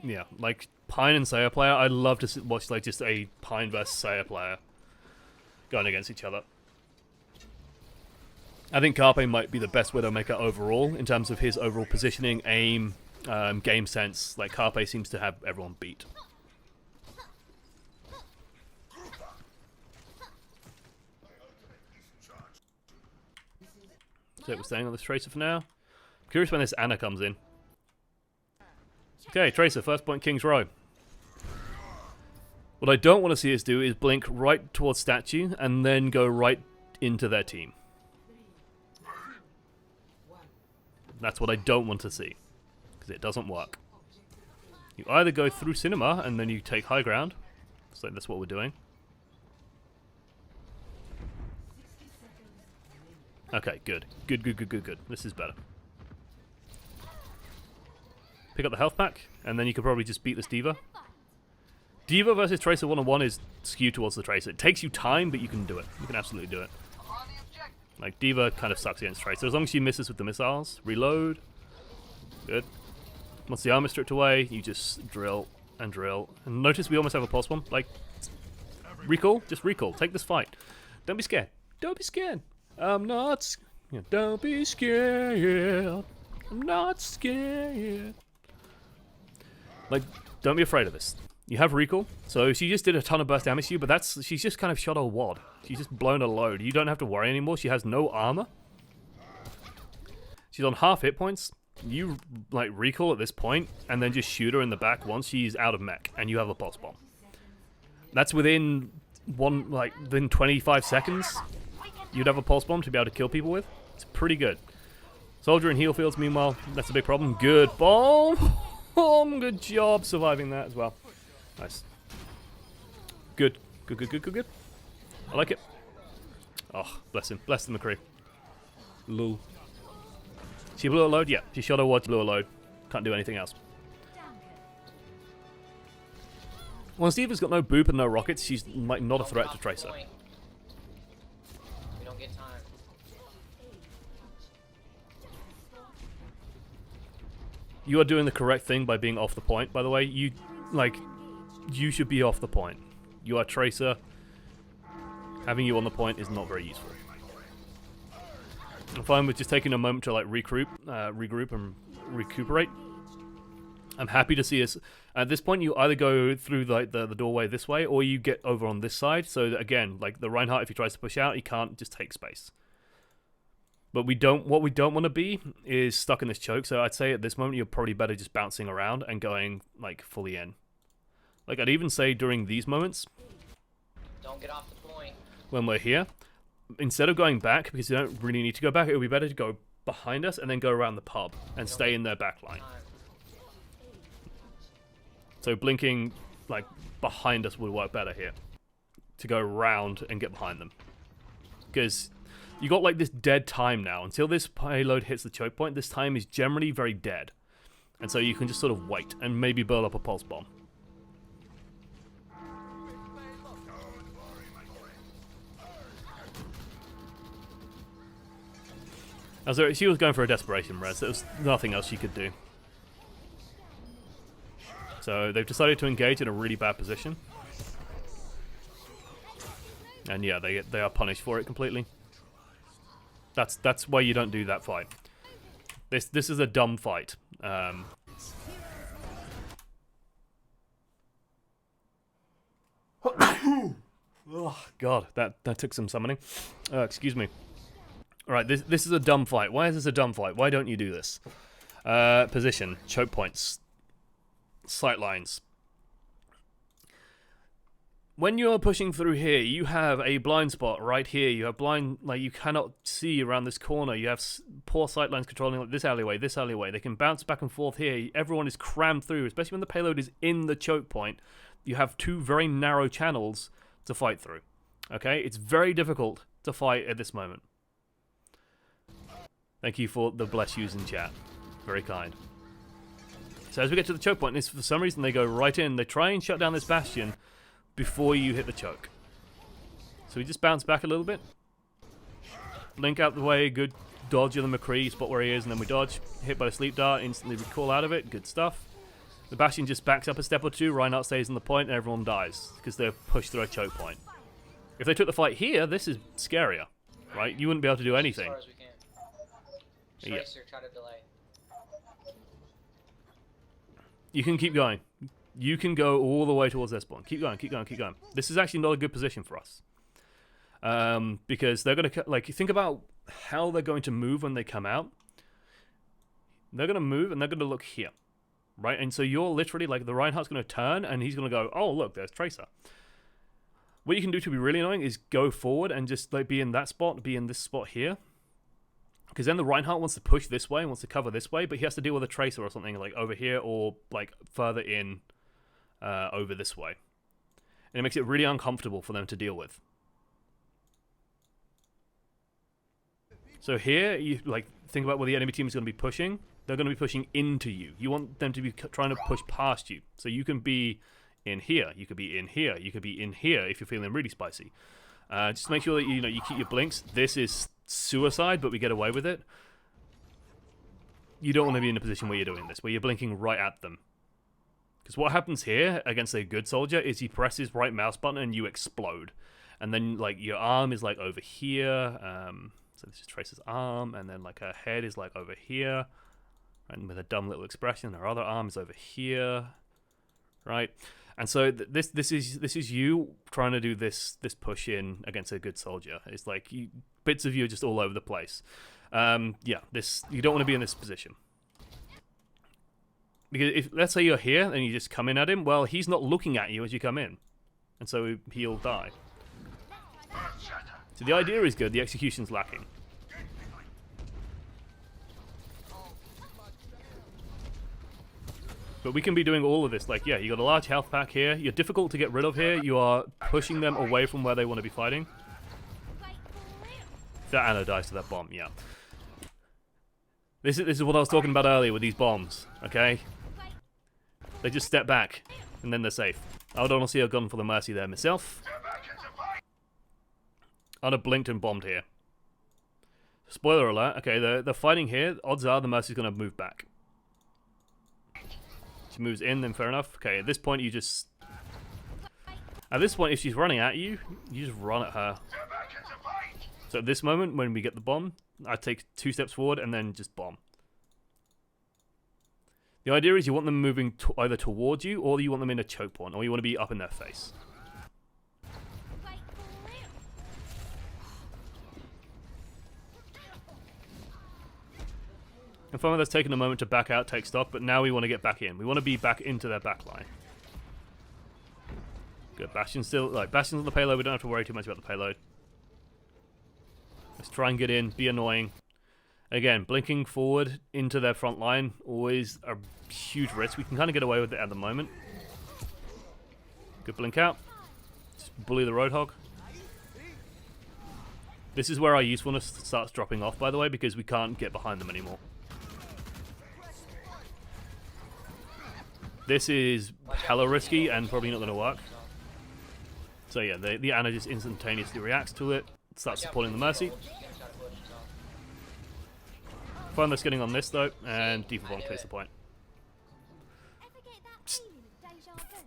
Yeah, like Pine and Saya player, I'd love to watch like just a Pine versus Saya player going against each other. I think Carpe might be the best Widowmaker overall in terms of his overall positioning, aim, game sense. Like, Carpe seems to have everyone beat. So we're staying on this Tracer for now. I'm curious when this Ana comes in. Okay, Tracer, first point King's Row. What I don't want to see us do is blink right towards statue and then go right into their team. That's what I don't want to see, because it doesn't work. You either go through cinema and then you take high ground, so that's what we're doing. Okay, good. Good. This is better. Pick up the health pack, and then you could probably just beat this D.Va. D.Va versus Tracer 1-on-1 is skewed towards the Tracer. It takes you time, but you can do it. You can absolutely do it. Like, D.Va kind of sucks against Tracer. As long as she misses with the missiles, reload. Good. Once the armor stripped away, you just drill and drill. And notice we almost have a pulse bomb. Like, recall? Just recall. Take this fight. Don't be scared. Don't be scared. I'm not... Don't be scared. I'm not scared. Like, don't be afraid of this. You have recall, so she just did a ton of burst damage to you, but she's just kind of shot a wad. She's just blown a load. You don't have to worry anymore. She has no armor. She's on half hit points. You, like, recall at this point, and then just shoot her in the back once she's out of mech, and you have a pulse bomb. That's within within 25 seconds, you'd have a pulse bomb to be able to kill people with. It's pretty good. Soldier in heal fields, meanwhile, that's a big problem. Good bomb! Good job surviving that as well. Nice. Good. I like it. Oh, bless him. Bless the McCree. Lol. She blew a load? Yeah. She shot a wad, blew a load. Can't do anything else. Once D.Va's got no boop and no rockets, she's like not a threat to Tracer. We don't get time. You are doing the correct thing by being off the point, by the way. You should be off the point. You are Tracer. Having you on the point is not very useful. I'm fine with just taking a moment to like regroup and recuperate. I'm happy to see us. At this point, you either go through the doorway this way, or you get over on this side. So that, again, like the Reinhardt, if he tries to push out, he can't just take space. But what we don't want to be is stuck in this choke. So I'd say at this moment, you're probably better just bouncing around and going like fully in. Like, I'd even say during these moments, Don't get off the point. when we're here, instead of going back, because you don't really need to go back, it would be better to go behind us and then go around the pub and stay in their back line. Time. So blinking, like, behind us would work better here. To go around and get behind them. Because you got, like, this dead time now. Until this payload hits the choke point, this time is generally very dead. And so you can just sort of wait and maybe build up a pulse bomb. As she was going for a desperation res, there was nothing else she could do. So they've decided to engage in a really bad position. And yeah, they are punished for it completely. That's why you don't do that fight. This is a dumb fight. Oh God, that took some summoning. Excuse me. All right, this is a dumb fight. Why is this a dumb fight? Why don't you do this? Position, choke points, sight lines. When you're pushing through here, you have a blind spot right here. You have blind, like, you cannot see around this corner. You have poor sight lines controlling, like, this alleyway, this alleyway. They can bounce back and forth here. Everyone is crammed through, especially when the payload is in the choke point. You have two very narrow channels to fight through. Okay, it's very difficult to fight at this moment. Thank you for the bless yous in chat. Very kind. So as we get to the choke point, for some reason they go right in. They try and shut down this bastion before you hit the choke. So we just bounce back a little bit. Blink out the way, good dodge of the McCree, spot where he is, and then we dodge. Hit by the sleep dart, instantly recall out of it, good stuff. The bastion just backs up a step or two, Reinhardt stays on the point, and everyone dies, because they're pushed through a choke point. If they took the fight here, this is scarier, right? You wouldn't be able to do anything. As far as we can. Tracer, try to delay. You can keep going. You can go all the way towards their spawn. Keep going, keep going, keep going. This is actually not a good position for us. Because they're going to, like, think about how they're going to move when they come out. They're going to move and they're going to look here. Right? And so you're literally, like, the Reinhardt's going to turn and he's going to go, oh, look, there's Tracer. What you can do to be really annoying is go forward and just, like, be in that spot, be in this spot here. Because then the Reinhardt wants to push this way, wants to cover this way, but he has to deal with a Tracer or something, like, over here or, like, further in over this way. And it makes it really uncomfortable for them to deal with. So here, you, like, think about where the enemy team is going to be pushing. They're going to be pushing into you. You want them to be trying to push past you. So you can be in here. You could be in here. You could be in here if you're feeling really spicy. Just make sure that you keep your blinks. This is suicide, but we get away with it. You don't want to be in a position where you're doing this, where you're blinking right at them. Because what happens here against a good soldier is he presses right mouse button and you explode. And then, like, your arm is, like, over here. So this is Tracer's arm, and then, like, her head is, like, over here. And with a dumb little expression, her other arm is over here. Right? And so this is you trying to do this push in against a good soldier. It's like bits of you are just all over the place. Yeah, you don't want to be in this position. Because if, let's say you're here and you just come in at him, well, he's not looking at you as you come in. And so he'll die. So the idea is good, the execution's lacking. But we can be doing all of this. Like, yeah, you got a large health pack here. You're difficult to get rid of here. You are pushing them away from where they want to be fighting. That Anna dies to that bomb, yeah. This is what I was talking about earlier with these bombs, okay? They just step back, and then they're safe. I would honestly have gone for the Mercy there myself. I'd have blinked and bombed here. Spoiler alert, okay, they're fighting here. Odds are the Mercy's going to move back. She moves in, then fair enough. Okay, at this point you just... At this point, if she's running at you, you just run at her. So at this moment, when we get the bomb, I take 2 steps forward and then just bomb. The idea is you want them moving either towards you, or you want them in a choke point, or you want to be up in their face. And finally, that's taken a moment to back out, take stock, but now we want to get back in. We want to be back into their back line. Bastion's still Bastion's on the payload. We don't have to worry too much about the payload. Let's try and get in, be annoying. Again, blinking forward into their front line, always a huge risk. We can kind of get away with it at the moment. Good blink out. Just bully the Roadhog. This is where our usefulness starts dropping off, by the way, because we can't get behind them anymore. This is hella risky and probably not going to work. So yeah, the Ana just instantaneously reacts to it, starts supporting the Mercy. Fun that's getting on this though, and Deeper Bomb clears the point.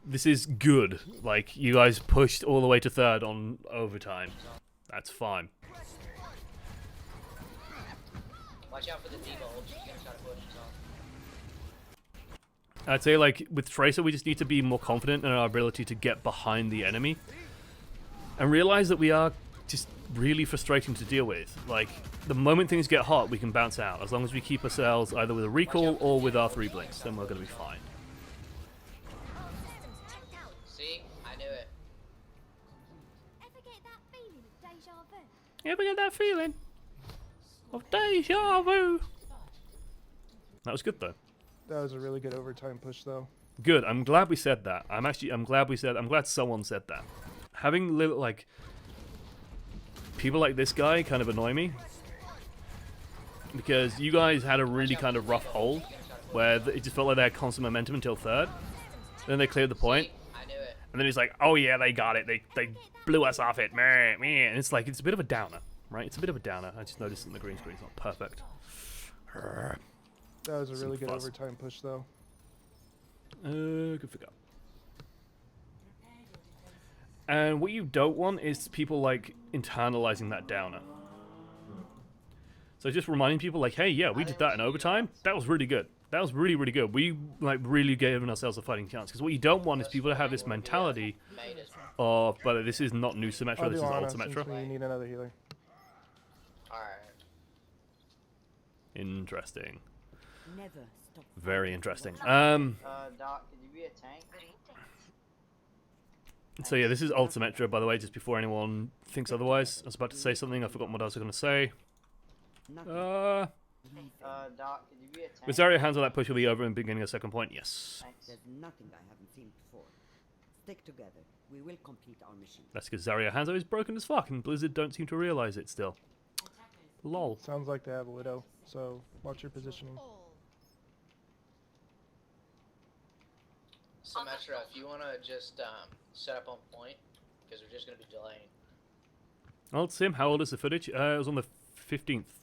This is good. Like, you guys pushed all the way to third on overtime. That's fine. Watch out for the D-Bolt. You gotta try to push it off. I'd say, like, with Tracer, we just need to be more confident in our ability to get behind the enemy. And realize that we are just really frustrating to deal with. Like, the moment things get hot, we can bounce out. As long as we keep ourselves either with a recall or with our 3 blinks, then we're going to be fine. See? I knew it. Ever get that feeling of deja vu? Ever get that feeling of deja vu? That was good, though. That was a really good overtime push, though. Good. I'm glad we said that. I'm glad someone said that. Having little, like, people like this guy kind of annoy me, because you guys had a really kind of rough hold where it just felt like they had constant momentum until third. Then they cleared the point, I knew it. and then he's like, "Oh yeah, they got it. They blew us off it." Meh, meh. And it's like, it's a bit of a downer, right? It's a bit of a downer. I just noticed that the green screen's not perfect. That was a really good fuzz. overtime push, though. Good for go. And what you don't want is people, like, internalizing that downer. So just reminding people, like, hey, yeah, we did that in overtime. That was really good. That was really, really good. We, like, really gave ourselves a fighting chance. Because what you don't want is people to have this mentality of, but this is not new Symmetra, I'll this do is Ana old since Symmetra. we need another healer. Alright. Interesting. Never stop. Very interesting. Doc, could you be a tank? So yeah, this is old Symmetra, by the way, just before anyone thinks otherwise. I was about to say something, I forgot what I was going to say. Nothing. Doc, could you be a tank? With Zarya hands on that push will be over and beginning a second point, yes. Thanks. There's nothing I haven't seen before. Stick together. We will complete our mission. That's because Zarya Hanzo is broken as fuck, and Blizzard don't seem to realize it still. Lol. Sounds like they have a Widow, so watch your positioning. Symmetra, if you wanna just set up on point, because we're just gonna be delaying. Old Sim, how old is the footage? It was on the 15th.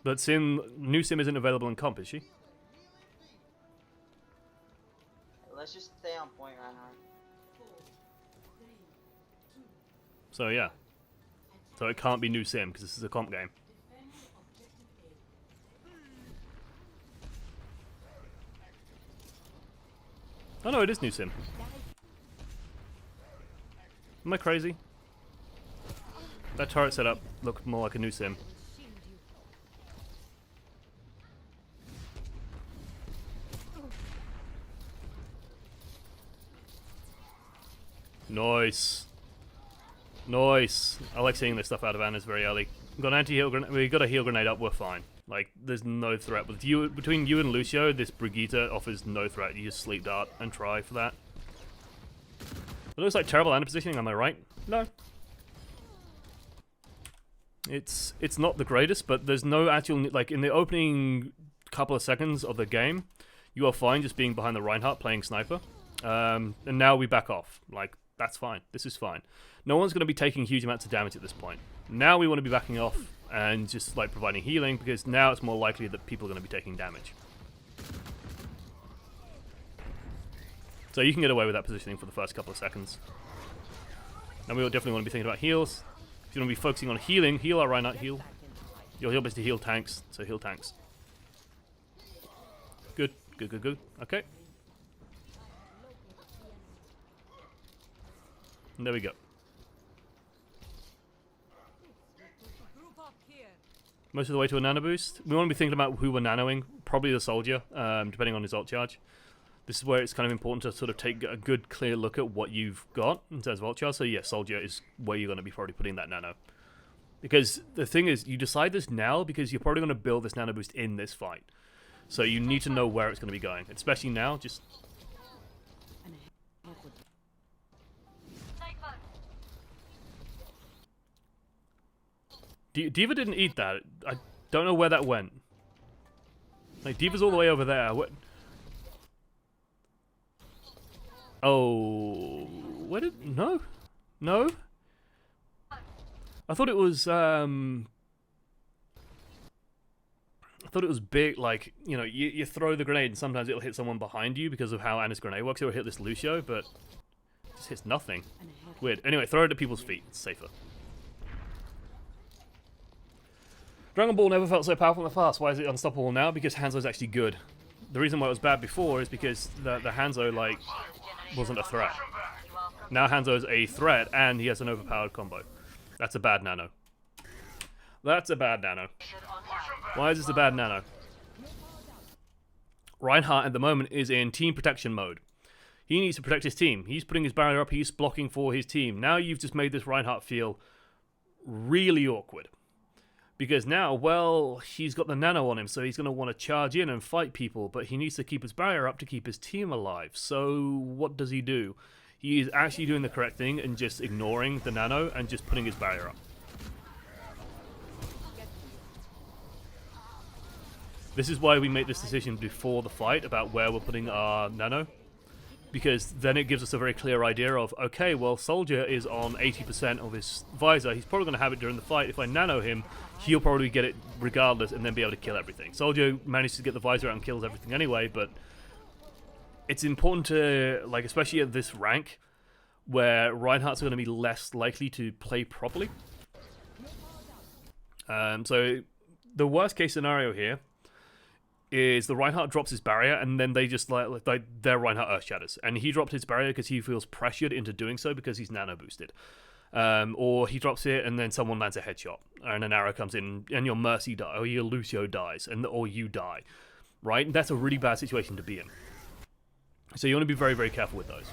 But new Sim isn't available in comp, is she? Let's just stay on point right now. So yeah. So it can't be new Sim, because this is a comp game. Oh no, it is new Sim. Am I crazy? That turret setup looked more like a new Sim. Nice. Nice. I like seeing this stuff out of Ana's very early. Got an anti-heal grenade. We got a heal grenade up. We're fine. Like, there's no threat with you. Between you and Lucio, this Brigitte offers no threat. You just sleep dart and try for that. It looks like terrible Ana positioning. Am I right? No. It's not the greatest, but there's no actual, like, in the opening couple of seconds of the game, you are fine just being behind the Reinhardt playing sniper. And now we back off. Like, that's fine. This is fine. No one's going to be taking huge amounts of damage at this point. Now we want to be backing off and just, like, providing healing, because now it's more likely that people are going to be taking damage. So you can get away with that positioning for the first couple of seconds. And we will definitely want to be thinking about heals. If you want to be focusing on healing, heal our Reinhardt, heal. Your heal is to heal tanks, so heal tanks. Good, good, good, good. Okay. And there we go. Most of the way to a nano boost. We want to be thinking about who we're nanoing. Probably the soldier, depending on his ult charge. This is where it's kind of important to sort of take a good, clear look at what you've got in terms of ult charge. So yeah, Soldier is where you're going to be probably putting that nano. Because the thing is, you decide this now because you're probably going to build this nano boost in this fight. So you need to know where it's going to be going. Especially now, just... D.Va didn't eat that. I don't know where that went. Like, D.Va's all the way over there. What? Oh... Where did... No? No? I thought it was, I thought it was big, like, you know, you throw the grenade and sometimes it'll hit someone behind you because of how Anna's grenade works. It'll hit this Lucio, but it just hits nothing. Weird. Anyway, throw it at people's feet. It's safer. Dragon Ball never felt so powerful in the past. Why is it unstoppable now? Because Hanzo's actually good. The reason why it was bad before is because the Hanzo, like, wasn't a threat. Now Hanzo's a threat and he has an overpowered combo. That's a bad nano. That's a bad nano. Why is this a bad nano? Reinhardt at the moment is in team protection mode. He needs to protect his team. He's putting his barrier up, he's blocking for his team. Now you've just made this Reinhardt feel really awkward. Because now, well, he's got the nano on him, so he's going to want to charge in and fight people, but he needs to keep his barrier up to keep his team alive. So what does he do? He is actually doing the correct thing and just ignoring the nano and just putting his barrier up. This is why we make this decision before the fight about where we're putting our nano. Because then it gives us a very clear idea of, okay, well, Soldier is on 80% of his visor. He's probably going to have it during the fight. If I nano him, he'll probably get it regardless and then be able to kill everything. Soldier manages to get the visor out and kills everything anyway, but it's important to, like, especially at this rank, where Reinhardt's going to be less likely to play properly. So the worst case scenario here is the Reinhardt drops his barrier and then they just like their Reinhardt Earth Shatters. And he dropped his barrier because he feels pressured into doing so because he's nano boosted. Or he drops it and then someone lands a headshot and an arrow comes in and your Mercy dies or your Lucio dies or you die. Right? And that's a really bad situation to be in. So you want to be very, very careful with those.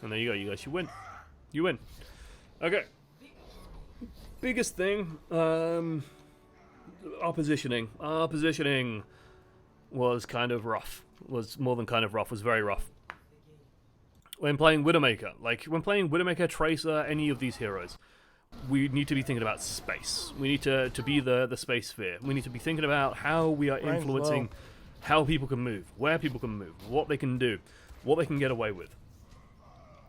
And there you go, you guys. You win. You win. Okay. Biggest thing, our positioning. Our positioning was kind of rough. Was more than kind of rough. Was very rough. When playing Widowmaker, like when playing Widowmaker, Tracer, any of these heroes, we need to be thinking about space. We need to be the space sphere. We need to be thinking about how we are influencing how people can move, where people can move, what they can do, what they can get away with.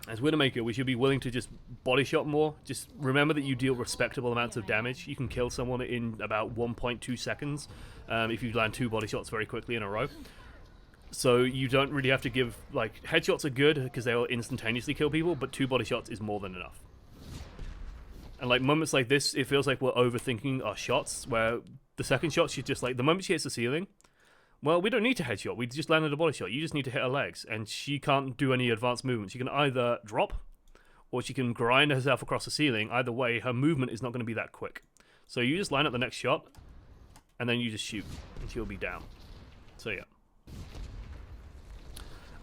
As Widowmaker, we should be willing to just body shot more. Just remember that you deal respectable amounts of damage. You can kill someone in about 1.2 seconds if you land 2 body shots very quickly in a row. So you don't really have to give, like, headshots are good because they will instantaneously kill people, but 2 body shots is more than enough. And like moments like this, it feels like we're overthinking our shots, where the second shot should just, like, the moment she hits the ceiling, well, we don't need to headshot. We just landed a body shot. You just need to hit her legs. And she can't do any advanced movement. She can either drop, or she can grind herself across the ceiling. Either way, her movement is not going to be that quick. So you just line up the next shot, and then you just shoot, and she'll be down. So yeah.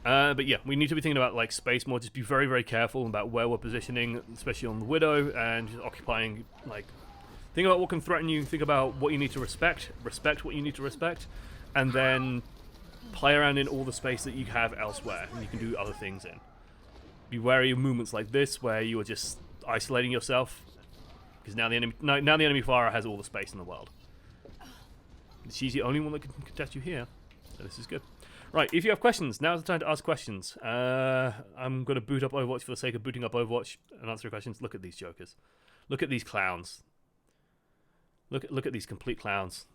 But yeah, we need to be thinking about, like, space more. Just be very, very careful about where we're positioning, especially on the Widow, and just occupying, like, think about what can threaten you. Think about what you need to respect. Respect what you need to respect. And then play around in all the space that you have elsewhere, and you can do other things in. Be wary of movements like this, where you are just isolating yourself, because now the enemy Pharah has all the space in the world. She's the only one that can contest you here, so this is good. Right, if you have questions, now's the time to ask questions. I'm going to boot up Overwatch for the sake of booting up Overwatch and answer your questions. Look at these jokers. Look at these clowns. Look at these complete clowns.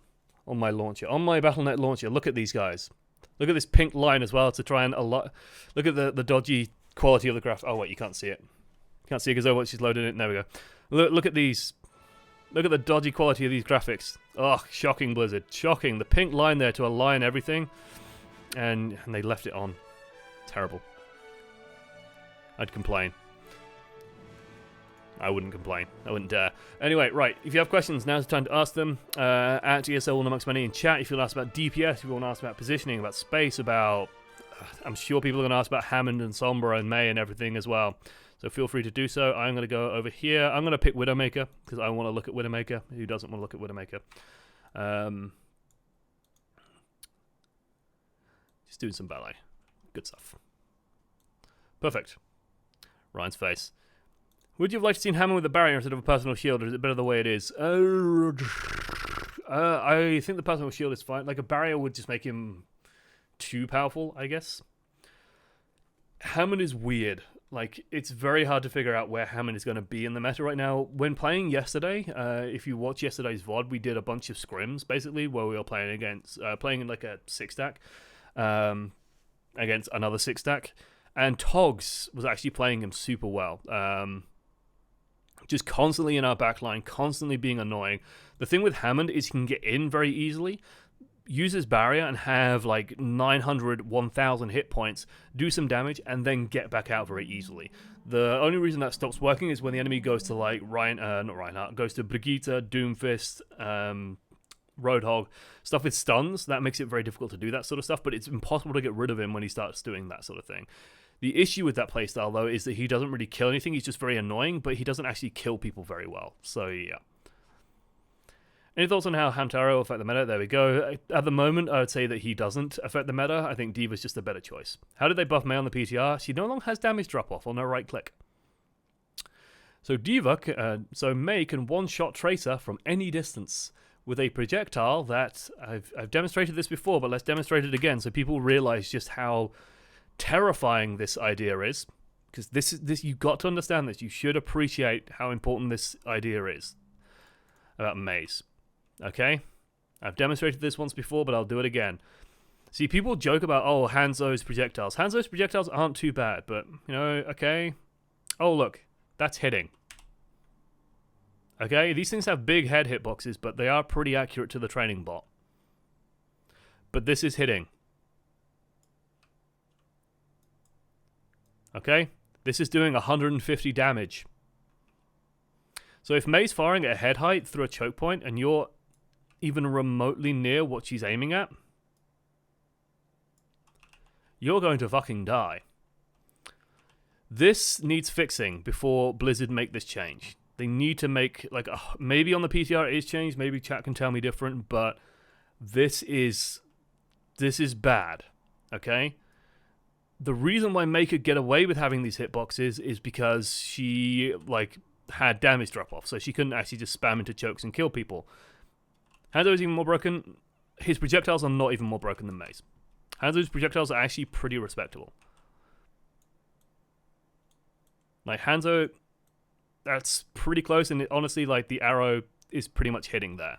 On my launcher, on my Battle.net launcher, look at these guys. Look at this pink line as well to try and look at the dodgy quality of the graph. Oh wait, you can't see it. You can't see it because Overwatch is loading it. There we go. Look at these. Look at the dodgy quality of these graphics. Ugh, shocking, Blizzard. Shocking. The pink line there to align everything. And they left it on. Terrible. I'd complain. I wouldn't complain. I wouldn't dare. Anyway, right. If you have questions, now's the time to ask them. At ESL OneAmongstMany in chat. If you'll ask about DPS, if you want to ask about positioning, about space, about... I'm sure people are going to ask about Hammond and Sombra and May and everything as well. So feel free to do so. I'm going to go over here. I'm going to pick Widowmaker because I want to look at Widowmaker. Who doesn't want to look at Widowmaker? Just doing some ballet. Good stuff. Perfect. Ryan's face. Would you have liked to see Hammond with a barrier instead of a personal shield, or is it better the way it is? I think the personal shield is fine. Like, a barrier would just make him too powerful, I guess. Hammond is weird. Like, it's very hard to figure out where Hammond is going to be in the meta right now. When playing yesterday, if you watch yesterday's VOD, we did a bunch of scrims, basically, where we were playing against, playing in like a 6-stack, against another 6-stack. And Togs was actually playing him super well. Just constantly in our backline, constantly being annoying. The thing with Hammond is he can get in very easily, use his barrier and have like 900, 1000 hit points, do some damage, and then get back out very easily. The only reason that stops working is when the enemy goes to like goes to Brigitte, Doomfist, Roadhog, stuff with stuns. That makes it very difficult to do that sort of stuff, but it's impossible to get rid of him when he starts doing that sort of thing. The issue with that playstyle, though, is that he doesn't really kill anything. He's just very annoying, but he doesn't actually kill people very well. So, yeah. Any thoughts on how Hamtaro will affect the meta? There we go. At the moment, I would say that he doesn't affect the meta. I think D.Va's just a better choice. How did they buff May on the PTR? She no longer has damage drop-off on her right click. So so May can one-shot Tracer from any distance with a projectile that... I've demonstrated this before, but let's demonstrate it again so people realize just how terrifying this idea is. Because this you've got to understand this. You should appreciate how important this idea is about Maze. Okay? I've demonstrated this once before, but I'll do it again. See, people joke about, oh, Hanzo's projectiles. Hanzo's projectiles aren't too bad, but, you know, okay. Oh, look. That's hitting. Okay? These things have big head hitboxes, but they are pretty accurate to the training bot. But this is hitting. Okay? This is doing 150 damage. So if May's firing at head height through a choke point and you're even remotely near what she's aiming at, you're going to fucking die. This needs fixing before Blizzard make this change. They need to make, like, maybe on the PTR it is changed, maybe chat can tell me different, but this is bad, okay? The reason why May could get away with having these hitboxes is because she, like, had damage drop-off, so she couldn't actually just spam into chokes and kill people. Hanzo is even more broken. His projectiles are not even more broken than May's. Hanzo's projectiles are actually pretty respectable. Like, Hanzo, that's pretty close, and honestly, like, the arrow is pretty much hitting there.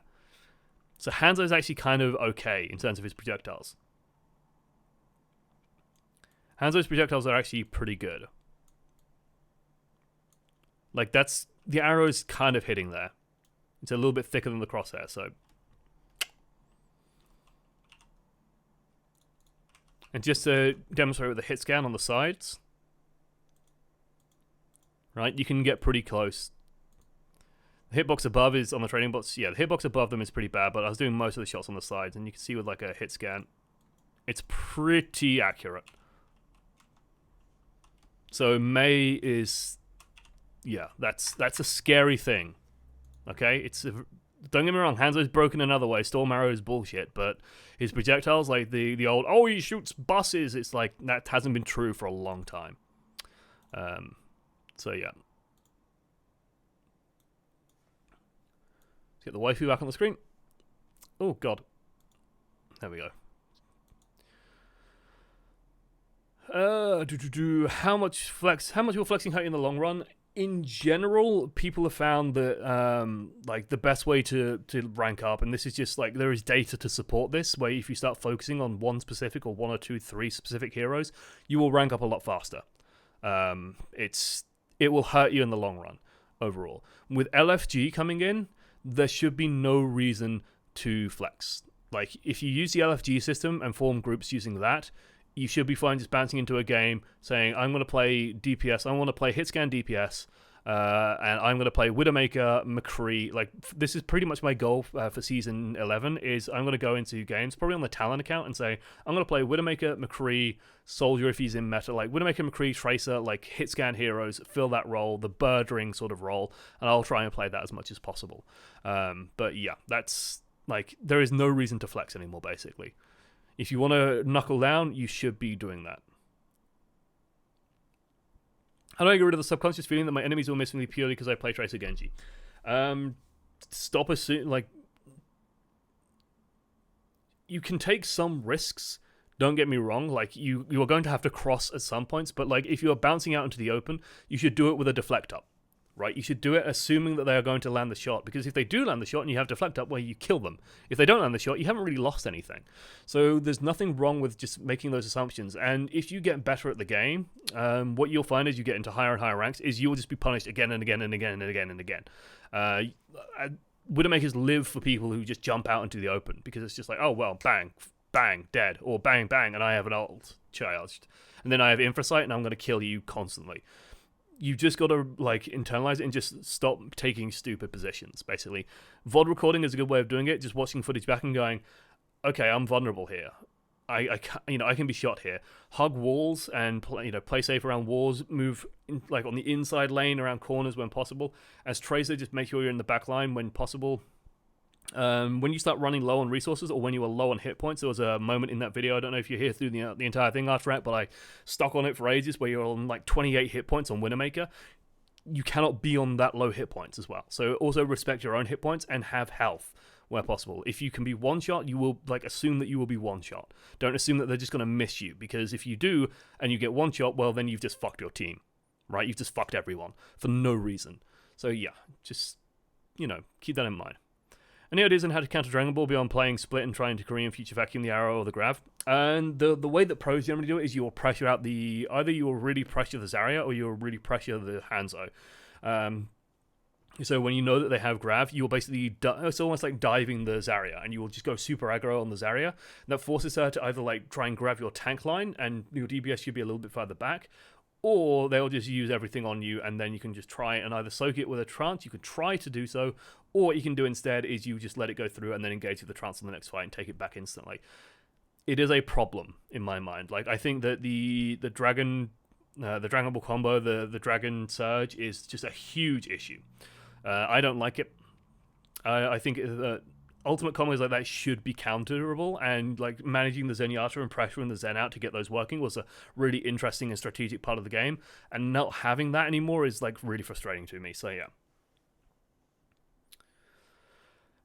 So Hanzo's actually kind of okay in terms of his projectiles. Hanzo's projectiles are actually pretty good. Like, that's... the arrow's kind of hitting there. It's a little bit thicker than the crosshair, so... And just to demonstrate with the hit scan on the sides... right, you can get pretty close. The hitbox above is on the training bots. Yeah, the hitbox above them is pretty bad, but I was doing most of the shots on the sides, and you can see with, like, a hit scan, it's pretty accurate. So May is... yeah, that's a scary thing. Okay? Don't get me wrong, Hanzo's broken another way, Storm Arrow is bullshit, but his projectiles, like the old, oh, he shoots buses, it's like, that hasn't been true for a long time. So yeah. Let's get the waifu back on the screen. Oh god. There we go. How much will flexing hurt you in the long run? In general, people have found that like the best way to rank up, and this is just like there is data to support this, where if you start focusing on one specific or one or two, three specific heroes, you will rank up a lot faster. It will hurt you in the long run overall. With LFG coming in, there should be no reason to flex. Like, if you use the LFG system and form groups using that, you should be fine just bouncing into a game saying, I'm going to play DPS, I want to play hitscan DPS, and I'm going to play Widowmaker, McCree. Like, this is pretty much my goal for Season 11, is I'm going to go into games, probably on the Talon account, and say, I'm going to play Widowmaker, McCree, Soldier if he's in meta, like Widowmaker, McCree, Tracer, like hitscan heroes, fill that role, the bird ring sort of role, and I'll try and play that as much as possible. But yeah, that's, like, there is no reason to flex anymore, basically. If you want to knuckle down, you should be doing that. How do I get rid of the subconscious feeling that my enemies will miss me purely because I play Tracer Genji? Stop assuming, like, you can take some risks. Don't get me wrong, like, you are going to have to cross at some points, but like, if you are bouncing out into the open, you should do it with a deflect up. Right, you should do it assuming that they are going to land the shot, because if they do land the shot and you have deflect up, well, you kill them. If they don't land the shot, you haven't really lost anything. So there's nothing wrong with just making those assumptions. And if you get better at the game, what you'll find as you get into higher and higher ranks is you will just be punished again and again and again and again and again. Widowmakers live for people who just jump out into the open, because it's just like, oh well, bang, bang, dead, or bang, bang, and I have an ult charged, and then I have infrasight and I'm going to kill you constantly. You just got to, like, internalize it and just stop taking stupid positions, basically. VOD recording is a good way of doing it, just watching footage back and going, okay, I'm vulnerable here. I can be shot here. Hug walls and play safe around walls, move like on the inside lane around corners when possible. As Tracer, just make sure you're in the back line when possible. When you start running low on resources, or when you are low on hit points, there was a moment in that video, I don't know if you're here through the entire thing after that, but I stuck on it for ages, where you're on like 28 hit points on Widowmaker. You cannot be on that low hit points as well. So also respect your own hit points and have health where possible. If you can be one shot, you will assume that you will be one shot. Don't assume that they're just going to miss you, because if you do and you get one shot, well, then you've just fucked your team, right? You've just fucked everyone for no reason. So yeah, just, keep that in mind. Any ideas on how to counter Dragon Ball beyond playing Split and trying to Korean Future Vacuum the arrow or the Grav? And the way that pros generally do it is you'll pressure out either you'll really pressure the Zarya or you'll really pressure the Hanzo. So when you know that they have Grav, you'll basically, it's almost like diving the Zarya, and you will just go super aggro on the Zarya. That forces her to either like try and grab your tank line, and your DBS should be a little bit further back, or they'll just use everything on you, and then you can just try and either soak it with a trance, you could try to do so, or what you can do instead is you just let it go through and then engage with the trance on the next fight and take it back instantly. It is a problem in my mind. Like, I think that the Dragon Ball combo, the Dragon Surge is just a huge issue. I don't like it. I think ultimate combos like that should be counterable, and like managing the Zenyatta and pressuring the Zen out to get those working was a really interesting and strategic part of the game, and not having that anymore is like really frustrating to me. So yeah.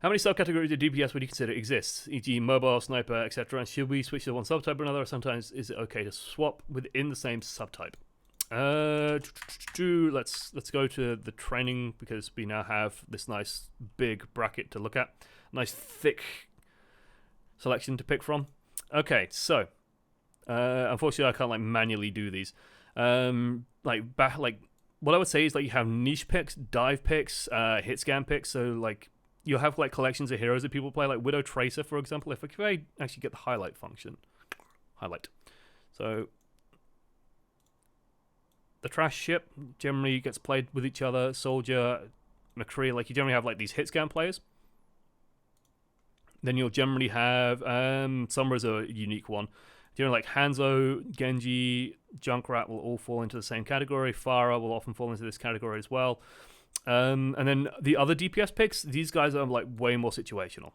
How many subcategories of DPS would you consider exists, e.g. mobile, sniper, etc.? And should we switch to one subtype or another, or sometimes is it okay to swap within the same subtype? Let's go to the training, because we now have this nice big bracket to look at. Nice thick selection to pick from. Okay, so unfortunately I can't like manually do these. What I would say is like you have niche picks, dive picks, hit scan picks. So like you'll have like collections of heroes that people play, like Widow Tracer, for example. If I actually get the highlight function, so the trash ship generally gets played with each other. Soldier, McCree, like you generally have like these hit scan players. Then you'll generally have Sombra's a unique one. Like Hanzo, Genji, Junkrat will all fall into the same category. Pharah will often fall into this category as well. And then the other DPS picks, these guys are like way more situational.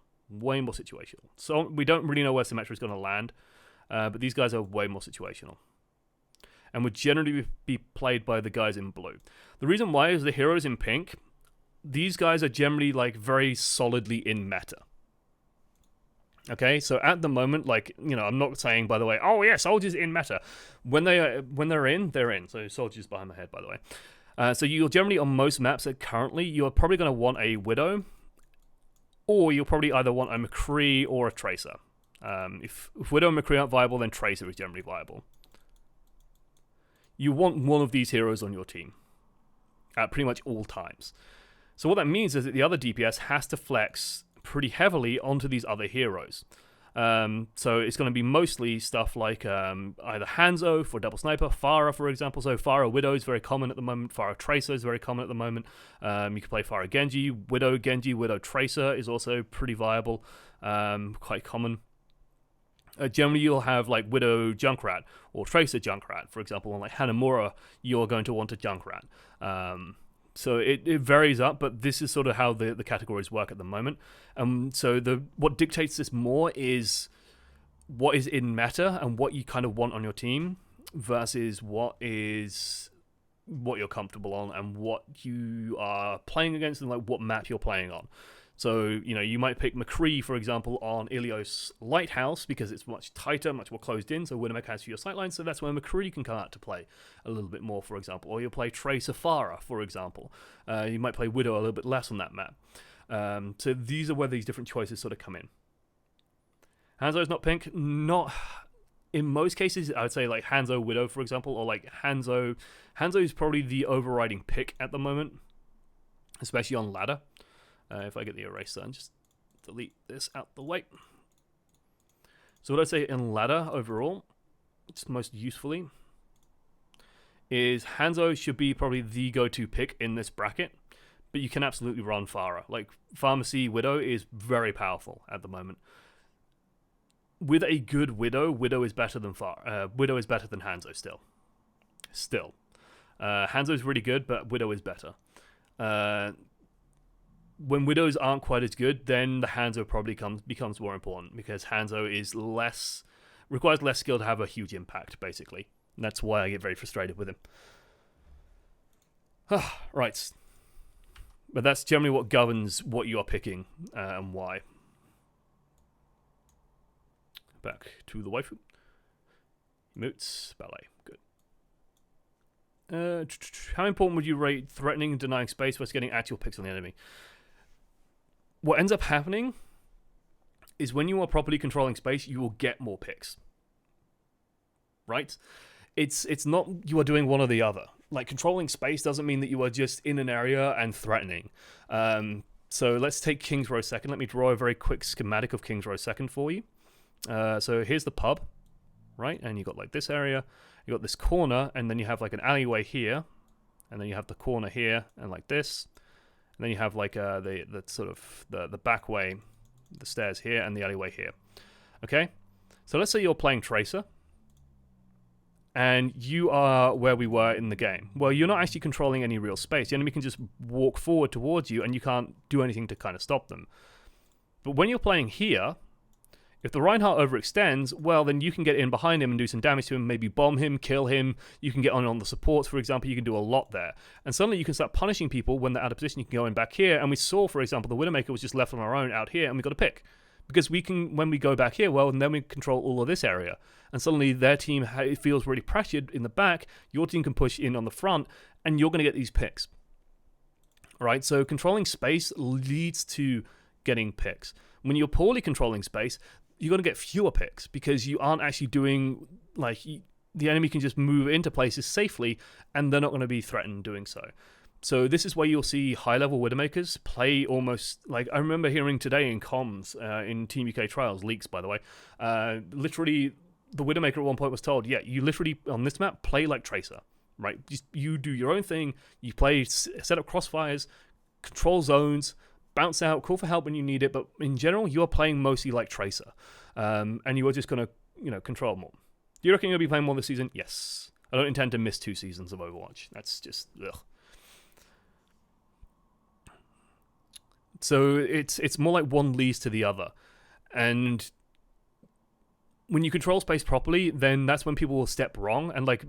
So we don't really know where Symmetra is going to land, but these guys are way more situational, and would generally be played by the guys in blue. The reason why is the heroes in pink, these guys are generally like very solidly in meta. Okay, so at the moment, like, I'm not saying, by the way, oh yeah, Soldier's in meta. When they're in, they're in. So Soldier's behind my head, by the way. So you'll generally, on most maps currently, you're probably going to want a Widow, or you'll probably either want a McCree or a Tracer. If Widow and McCree aren't viable, then Tracer is generally viable. You want one of these heroes on your team at pretty much all times. So what that means is that the other DPS has to flex pretty heavily onto these other heroes. So it's going to be mostly stuff like either Hanzo for double sniper, Pharah for example. So Pharah Widow is very common at the moment. Pharah Tracer is very common at the moment. You can play Pharah Genji, Widow Tracer is also pretty viable, quite common. Generally, you'll have like Widow Junkrat or Tracer Junkrat, for example. On like Hanamura, you're going to want a Junkrat. So it varies up, but this is sort of how the categories work at the moment. So what dictates this more is what is in meta and what you kind of want on your team versus what you're comfortable on and what you are playing against and like what map you're playing on. So, you might pick McCree, for example, on Ilios Lighthouse because it's much tighter, much more closed in, so Widowmaker has fewer sightlines, so that's where McCree can come out to play a little bit more, for example. Or you'll play Tracer Pharah, for example. You might play Widow a little bit less on that map. So these are where these different choices sort of come in. Hanzo's not pink. Not... In most cases, I would say like Hanzo Widow, for example, or like Hanzo. Hanzo is probably the overriding pick at the moment, especially on ladder. If I get the eraser and just delete this out the way. So what I'd say in ladder overall, just most usefully, is Hanzo should be probably the go-to pick in this bracket, but you can absolutely run Pharah. Like Pharmacy Widow is very powerful at the moment. With a good Widow is better than Widow is better than Hanzo still. Hanzo is really good, but Widow is better. When Widows aren't quite as good, then the Hanzo probably becomes more important because Hanzo is requires less skill to have a huge impact, basically. And that's why I get very frustrated with him. Right. But that's generally what governs what you are picking and why. Back to the waifu. Moots, ballet, good. How important would you rate threatening and denying space versus getting actual picks on the enemy? What ends up happening is when you are properly controlling space, you will get more picks. Right? It's not you are doing one or the other. Like controlling space doesn't mean that you are just in an area and threatening. So let's take King's Row second. Let me draw a very quick schematic of King's Row second for you. So here's the pub, right? And you got like this area, you got this corner, and then you have like an alleyway here, and then you have the corner here, and like this. And then you have like the sort of the back way, the stairs here, and the alleyway here. Okay? So let's say you're playing Tracer, and you are where we were in the game. Well, you're not actually controlling any real space. The enemy can just walk forward towards you, and you can't do anything to kind of stop them. But when you're playing here, if the Reinhardt overextends, well, then you can get in behind him and do some damage to him, maybe bomb him, kill him. You can get on the supports, for example. You can do a lot there. And suddenly you can start punishing people when they're out of position. You can go in back here. And we saw, for example, the Widowmaker was just left on our own out here, and we got a pick. Because we can, when we go back here, well, and then we control all of this area. And suddenly their team feels really pressured in the back. Your team can push in on the front, and you're going to get these picks. All right, so controlling space leads to getting picks. When you're poorly controlling space, you're going to get fewer picks because you aren't actually doing, like, the enemy can just move into places safely and they're not going to be threatened doing so. So this is where you'll see high-level Widowmakers play almost, like, I remember hearing today in comms, in Team UK Trials, leaks, by the way, literally, the Widowmaker at one point was told, yeah, you literally, on this map, play like Tracer, right? You do your own thing, you play, set up crossfires, control zones, bounce out, call for help when you need it, but in general, you are playing mostly like Tracer, and you are just going to, control more. Do you reckon you'll be playing more this season? Yes. I don't intend to miss 2 seasons of Overwatch. That's just, ugh. So it's more like one leads to the other, and when you control space properly, then that's when people will step wrong, and like,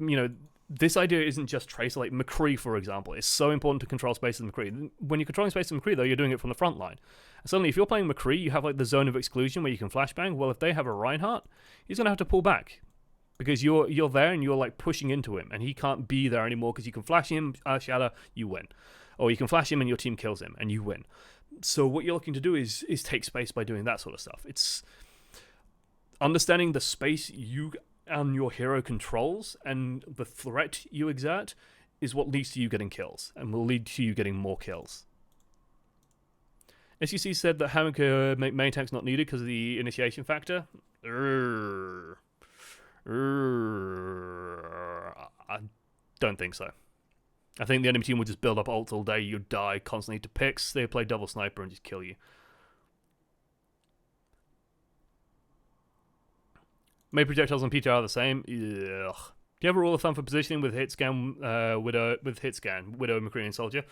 this idea isn't just Tracer, like McCree, for example. It's so important to control space as McCree. When you're controlling space as McCree, though, you're doing it from the front line. And suddenly, if you're playing McCree, you have like the zone of exclusion where you can flashbang. Well, if they have a Reinhardt, he's going to have to pull back because you're there and you're like pushing into him, and he can't be there anymore because you can flash him, shatter, you win. Or you can flash him and your team kills him, and you win. So what you're looking to do is take space by doing that sort of stuff. It's understanding the space you and your hero controls and the threat you exert is what leads to you getting kills and will lead to you getting more kills. SUC said that Hammer could make main tanks not needed because of the initiation factor. I don't think so. I think the enemy team will just build up ults all day. You die constantly to picks. They play double sniper and just kill you. May projectiles on PTR are the same. Ugh. Do you have a rule of thumb for positioning with hit scan, Widow, McCree, and Soldier?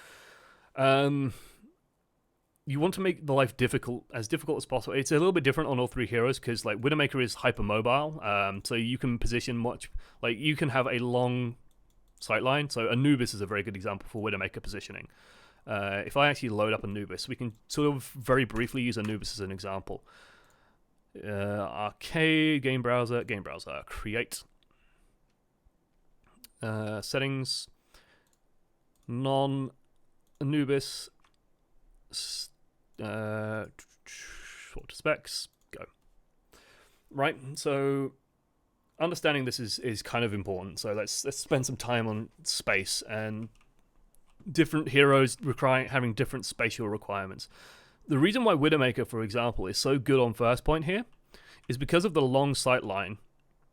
You want to make the life difficult as possible. It's a little bit different on all three heroes because like Widowmaker is hypermobile, so you can position much. Like you can have a long sight line. So Anubis is a very good example for Widowmaker positioning. If I actually load up Anubis, we can sort of very briefly use Anubis as an example. Arcade, game browser, create. Settings, non-Anubis, swap to specs, go. Right, so understanding this is kind of important. So let's spend some time on space and different heroes having different spatial requirements. The reason why Widowmaker, for example, is so good on first point here is because of the long sight line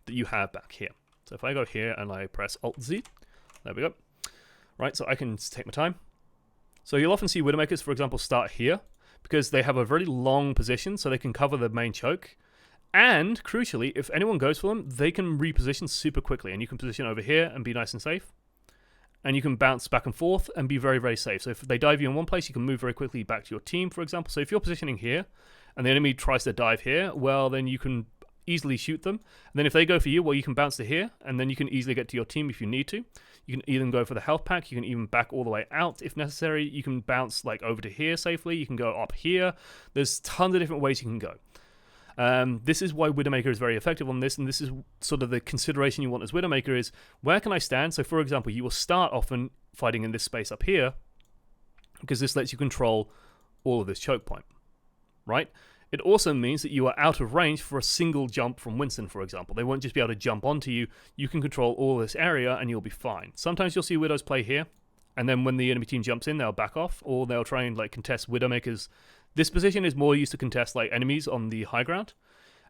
that you have back here. So if I go here and I press Alt-Z, there we go. Right, so I can take my time. So you'll often see Widowmakers, for example, start here because they have a very long position so they can cover the main choke. And, crucially, if anyone goes for them, they can reposition super quickly. And you can position over here and be nice and safe. And you can bounce back and forth and be very, very safe. So if they dive you in one place, you can move very quickly back to your team, for example. So if you're positioning here and the enemy tries to dive here, well, then you can easily shoot them. And then if they go for you, well, you can bounce to here, and then you can easily get to your team if you need to. You can even go for the health pack. You can even back all the way out if necessary. You can bounce like over to here safely. You can go up here. There's tons of different ways you can go. This is why Widowmaker is very effective on this, and this is sort of the consideration you want as Widowmaker is, where can I stand? So for example, you will start often fighting in this space up here, because this lets you control all of this choke point, right? It also means that you are out of range for a single jump from Winston, for example. They won't just be able to jump onto you. You can control all this area, and you'll be fine. Sometimes you'll see Widows play here, and then when the enemy team jumps in, they'll back off, or they'll try and like contest Widowmakers. This position is more used to contest like enemies on the high ground,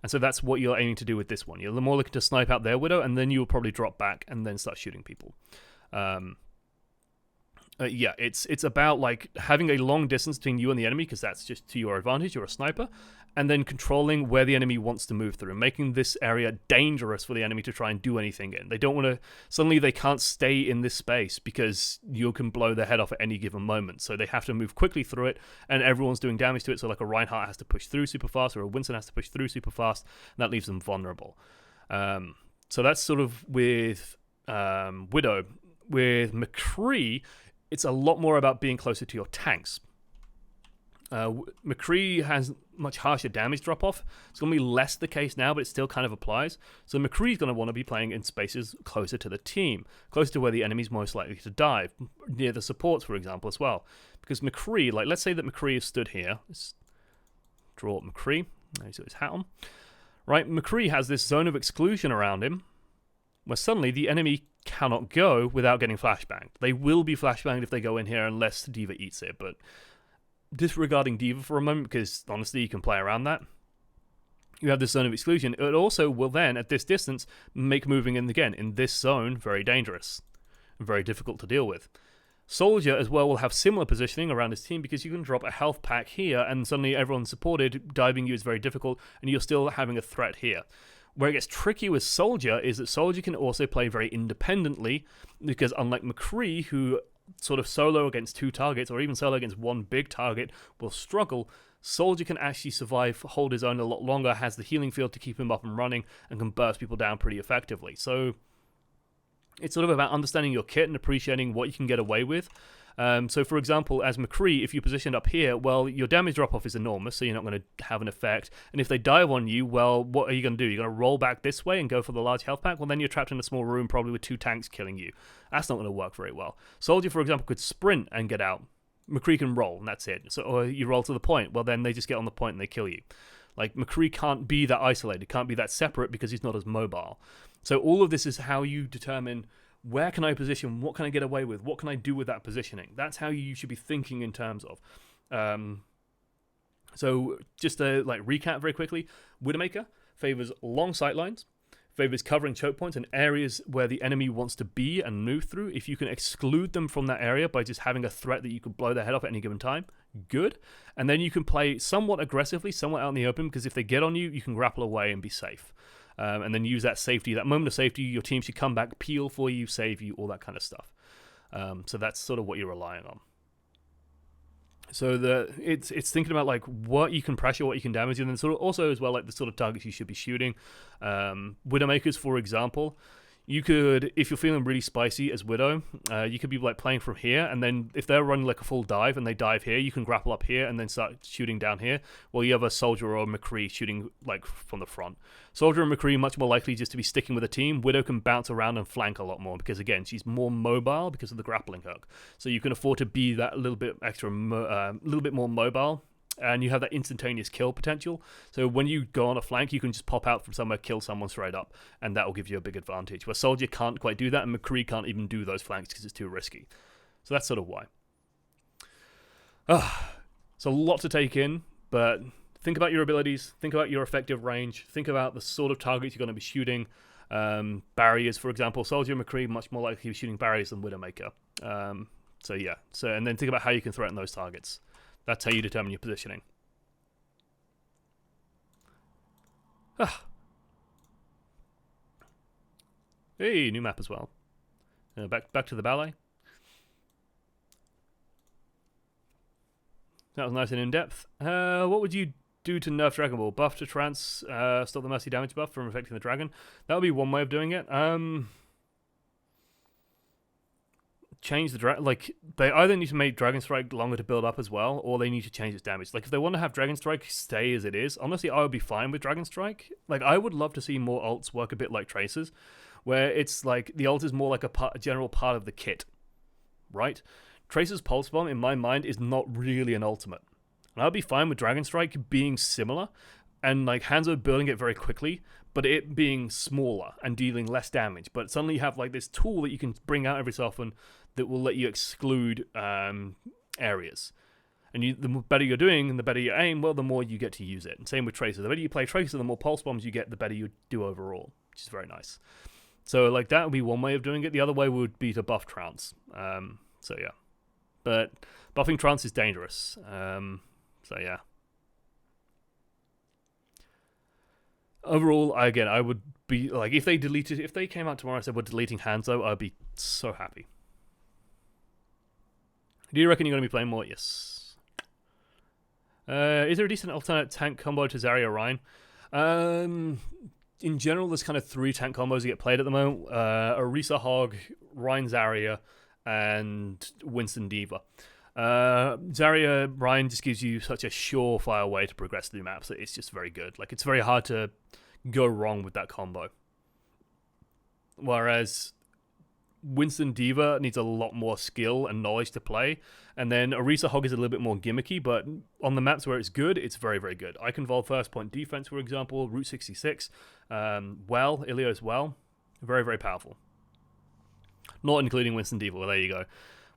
and so that's what you're aiming to do with this one. You're more looking to snipe out their Widow, and then you'll probably drop back and then start shooting people. Yeah, it's about like having a long distance between you and the enemy, because that's just to your advantage. You're a sniper, and then controlling where the enemy wants to move through, making this area dangerous for the enemy to try and do anything in. They don't want to. Suddenly, they can't stay in this space because you can blow their head off at any given moment. So they have to move quickly through it, and everyone's doing damage to it. So like a Reinhardt has to push through super fast, or a Winston has to push through super fast, and that leaves them vulnerable. So that's sort of with Widow. With McCree, it's a lot more about being closer to your tanks. McCree has much harsher damage drop-off. It's going to be less the case now, but it still kind of applies. So McCree's going to want to be playing in spaces closer to the team, closer to where the enemy's most likely to dive, near the supports, for example, as well. Because McCree, like, let's say that McCree is stood here. Let's draw up McCree. He's got his hat on. Right, McCree has this zone of exclusion around him, where suddenly the enemy cannot go without getting flashbanged. They will be flashbanged if they go in here unless D.Va eats it, but disregarding D.Va for a moment, because honestly you can play around that. You have this zone of exclusion. It also will then, at this distance, make moving in again in this zone very dangerous and very difficult to deal with. Soldier as well will have similar positioning around his team, because you can drop a health pack here and suddenly everyone's supported. Diving you is very difficult, and you're still having a threat here. Where it gets tricky with Soldier is that Soldier can also play very independently, because unlike McCree, who sort of solo against two targets, or even solo against one big target, will struggle, Soldier can actually survive, hold his own a lot longer, has the healing field to keep him up and running, and can burst people down pretty effectively. So it's sort of about understanding your kit and appreciating what you can get away with. So, for example, as McCree, if you're positioned up here, well, your damage drop-off is enormous, so you're not going to have an effect. And if they dive on you, well, what are you going to do? You're going to roll back this way and go for the large health pack? Well, then you're trapped in a small room, probably with two tanks killing you. That's not going to work very well. Soldier, for example, could sprint and get out. McCree can roll, and that's it. So, or you roll to the point. Well, then they just get on the point and they kill you. Like, McCree can't be that isolated, can't be that separate, because he's not as mobile. So all of this is how you determine, where can I position? What can I get away with? What can I do with that positioning? That's how you should be thinking in terms of. So just to like recap very quickly, Widowmaker favors long sightlines, favors covering choke points and areas where the enemy wants to be and move through. If you can exclude them from that area by just having a threat that you could blow their head off at any given time, good. And then you can play somewhat aggressively, somewhat out in the open, because if they get on you, you can grapple away and be safe. And then use that safety, that moment of safety, your team should come back, peel for you, save you, all that kind of stuff. So that's sort of what you're relying on. So it's thinking about like what you can pressure, what you can damage, and then sort of also as well like the sort of targets you should be shooting. Widowmakers, for example, you could, if you're feeling really spicy as Widow, you could be like playing from here, and then if they're running like a full dive and they dive here, you can grapple up here and then start shooting down here. Well, you have a Soldier or a McCree shooting like from the front. Soldier and McCree much more likely just to be sticking with a team. Widow can bounce around and flank a lot more because again, she's more mobile because of the grappling hook. So you can afford to be that little bit extra, little bit more mobile. And you have that instantaneous kill potential. So when you go on a flank, you can just pop out from somewhere, kill someone straight up, and that will give you a big advantage. Where Soldier can't quite do that, and McCree can't even do those flanks because it's too risky. So that's sort of why. It's a lot to take in, but think about your abilities, think about your effective range, think about the sort of targets you're going to be shooting. Barriers, for example, Soldier and McCree much more likely to be shooting barriers than Widowmaker. So yeah, and then think about how you can threaten those targets. That's how you determine your positioning. Hey, new map as well. Back to the ballet. That was nice and in-depth. What would you do to nerf Dragon Ball? Buff to trance, stop the mercy damage buff from affecting the dragon. That would be one way of doing it. Change the dragon. Like, they either need to make Dragon Strike longer to build up as well, or they need to change its damage. Like, if they want to have Dragon Strike stay as it is, honestly, I would be fine with Dragon Strike. Like, I would love to see more ults work a bit like Tracer's, where it's like the ult is more like a general part of the kit, right? Tracer's Pulse Bomb, in my mind, is not really an ultimate. And I'd be fine with Dragon Strike being similar, and like Hanzo building it very quickly, but it being smaller and dealing less damage. But suddenly you have like this tool that you can bring out every so often that will let you exclude areas. And the better you're doing and the better you aim, well, the more you get to use it. And same with Tracer. The better you play Tracer, the more pulse bombs you get, the better you do overall, which is very nice. So like that would be one way of doing it. The other way would be to buff Trance. So yeah. But buffing Trance is dangerous. So yeah. Overall, again, I would be like, if they came out tomorrow and said we're deleting Hanzo, I'd be so happy. Do you reckon you're going to be playing more? Yes. Is there a decent alternate tank combo to Zarya Rein? In general, there's kind of 3 tank combos that get played at the moment. Orisa Hog, Rein Zarya, and Winston Diva. Zarya Rein just gives you such a surefire way to progress through maps that it's just very good. Like, it's very hard to go wrong with that combo. Whereas Winston Diva needs a lot more skill and knowledge to play, and then Orisa Hog is a little bit more gimmicky, but on the maps where it's good, it's very, very good. Eichenwald first point defense, for example, Route 66, Ilios well, very, very powerful. Not including Winston Diva, well, there you go.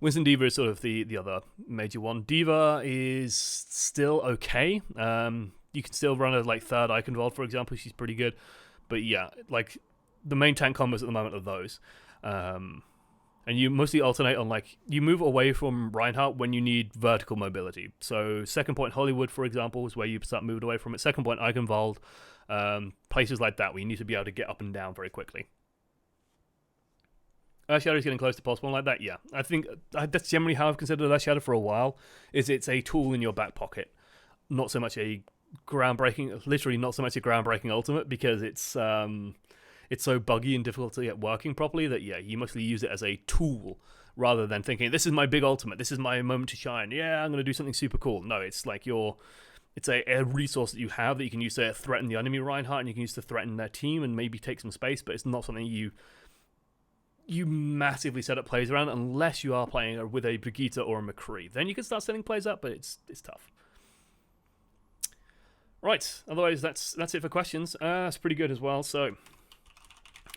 Winston Diva is sort of the other major one. Diva is still okay. You can still run a like third Eichenwald, for example. She's pretty good. But yeah, like the main tank combos at the moment are those. And you mostly alternate on like, you move away from Reinhardt when you need vertical mobility. So second point Hollywood, for example, is where you start moving away from it. Second point Eichenwald, places like that where you need to be able to get up and down very quickly. Earth Shadow is getting close to Pulse Bomb like that, yeah. I think that's generally how I've considered Earth Shadow for a while, is it's a tool in your back pocket. Not so much a groundbreaking, literally not so much a groundbreaking ultimate, because it's so buggy and difficult to get working properly that, yeah, you mostly use it as a tool rather than thinking, this is my big ultimate, this is my moment to shine, yeah, I'm going to do something super cool. No, it's like it's a resource that you have that you can use to threaten the enemy Reinhardt, and you can use to threaten their team and maybe take some space, but it's not something you massively set up plays around unless you are playing with a Brigitte or a McCree. Then you can start setting plays up, but it's tough. Right, otherwise that's it for questions. That's pretty good as well. So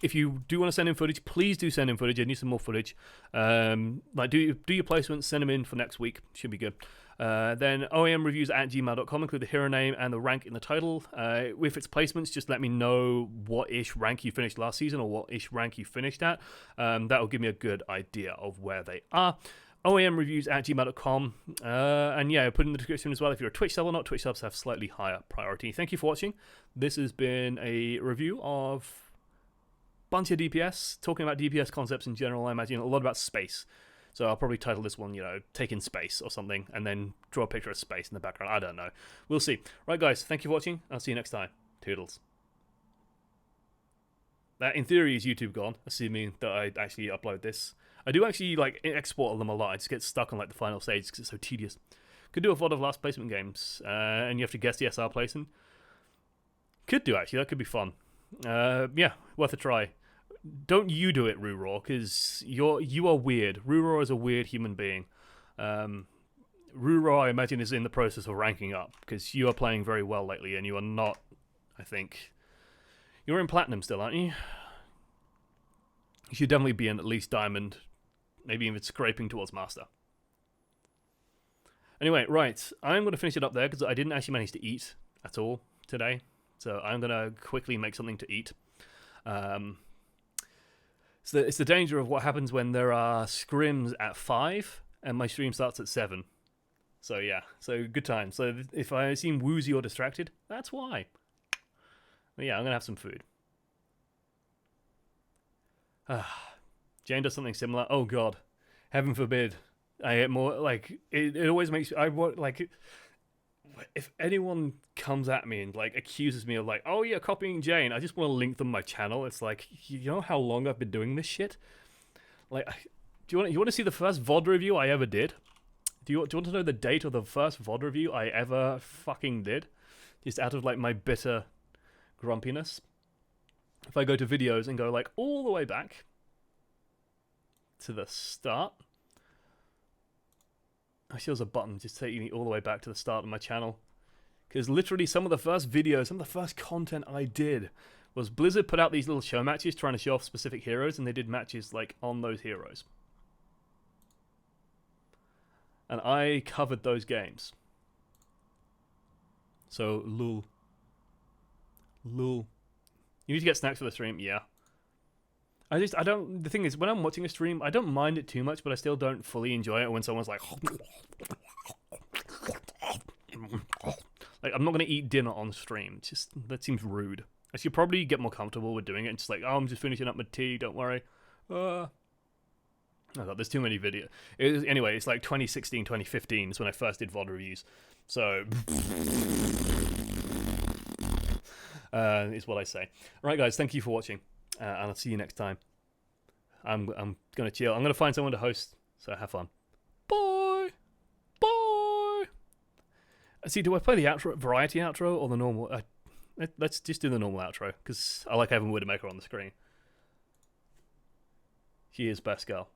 if you do want to send in footage, please do send in footage. I need some more footage. Like do your placements, send them in for next week. Should be good. Then oamreviews@gmail.com, include the hero name and the rank in the title. If it's placements, just let me know what-ish rank you finished last season or what-ish rank you finished at. That will give me a good idea of where they are. oamreviews@gmail.com. And yeah, put in the description as well if you're a Twitch sub or not. Twitch subs have slightly higher priority. Thank you for watching. This has been a review of bunch of DPS, talking about DPS concepts in general. I imagine a lot about space. So I'll probably title this one, Taking Space or something, and then draw a picture of space in the background. I don't know. We'll see. Right, guys, thank you for watching. I'll see you next time. Toodles. That, in theory, is YouTube gone, assuming that I actually upload this. I do actually, export them a lot. I just get stuck on, the final stage because it's so tedious. Could do a lot of last placement games, and you have to guess the SR placing. Could do, actually. That could be fun. Yeah, worth a try. Don't you do it, Ruraw, because you are weird. Ruraw is a weird human being. Ruraw, I imagine, is in the process of ranking up, because you are playing very well lately, and you are not, I think... You're in Platinum still, aren't you? You should definitely be in at least Diamond, maybe even scraping towards Master. Anyway, right, I'm going to finish it up there, because I didn't actually manage to eat at all today, so I'm going to quickly make something to eat. So it's the danger of what happens when there are scrims at 5 and my stream starts at 7. So yeah, so good time. So if I seem woozy or distracted, that's why. But yeah, I'm going to have some food. Jane does something similar. Oh god, heaven forbid. I get more, it always makes, if anyone comes at me and accuses me of oh yeah, copying Jane, I just want to link them my channel. It's you know how long I've been doing this shit? Do you want to see the first VOD review I ever did? Do you want to know the date of the first VOD review I ever fucking did? Just out of my bitter grumpiness. If I go to videos and go all the way back to the start. Actually, there's a button just taking me all the way back to the start of my channel. Because literally some of the first videos, some of the first content I did was Blizzard put out these little show matches trying to show off specific heroes, and they did matches on those heroes. And I covered those games. So, lul. Lul. You need to get snacks for the stream? Yeah. The thing is, when I'm watching a stream, I don't mind it too much, but I still don't fully enjoy it when someone's I'm not going to eat dinner on stream. That seems rude. I should probably get more comfortable with doing it. And just oh, I'm just finishing up my tea, don't worry. Oh god, there's too many videos. Anyway, it's 2016, 2015 is when I first did VOD reviews. So... is what I say. Alright guys, thank you for watching. And I'll see you next time. I'm gonna chill. I'm gonna find someone to host. So have fun. Bye. Bye. See, do I play the variety outro or the normal? Let's just do the normal outro because I like having Widowmaker on the screen. She is best girl.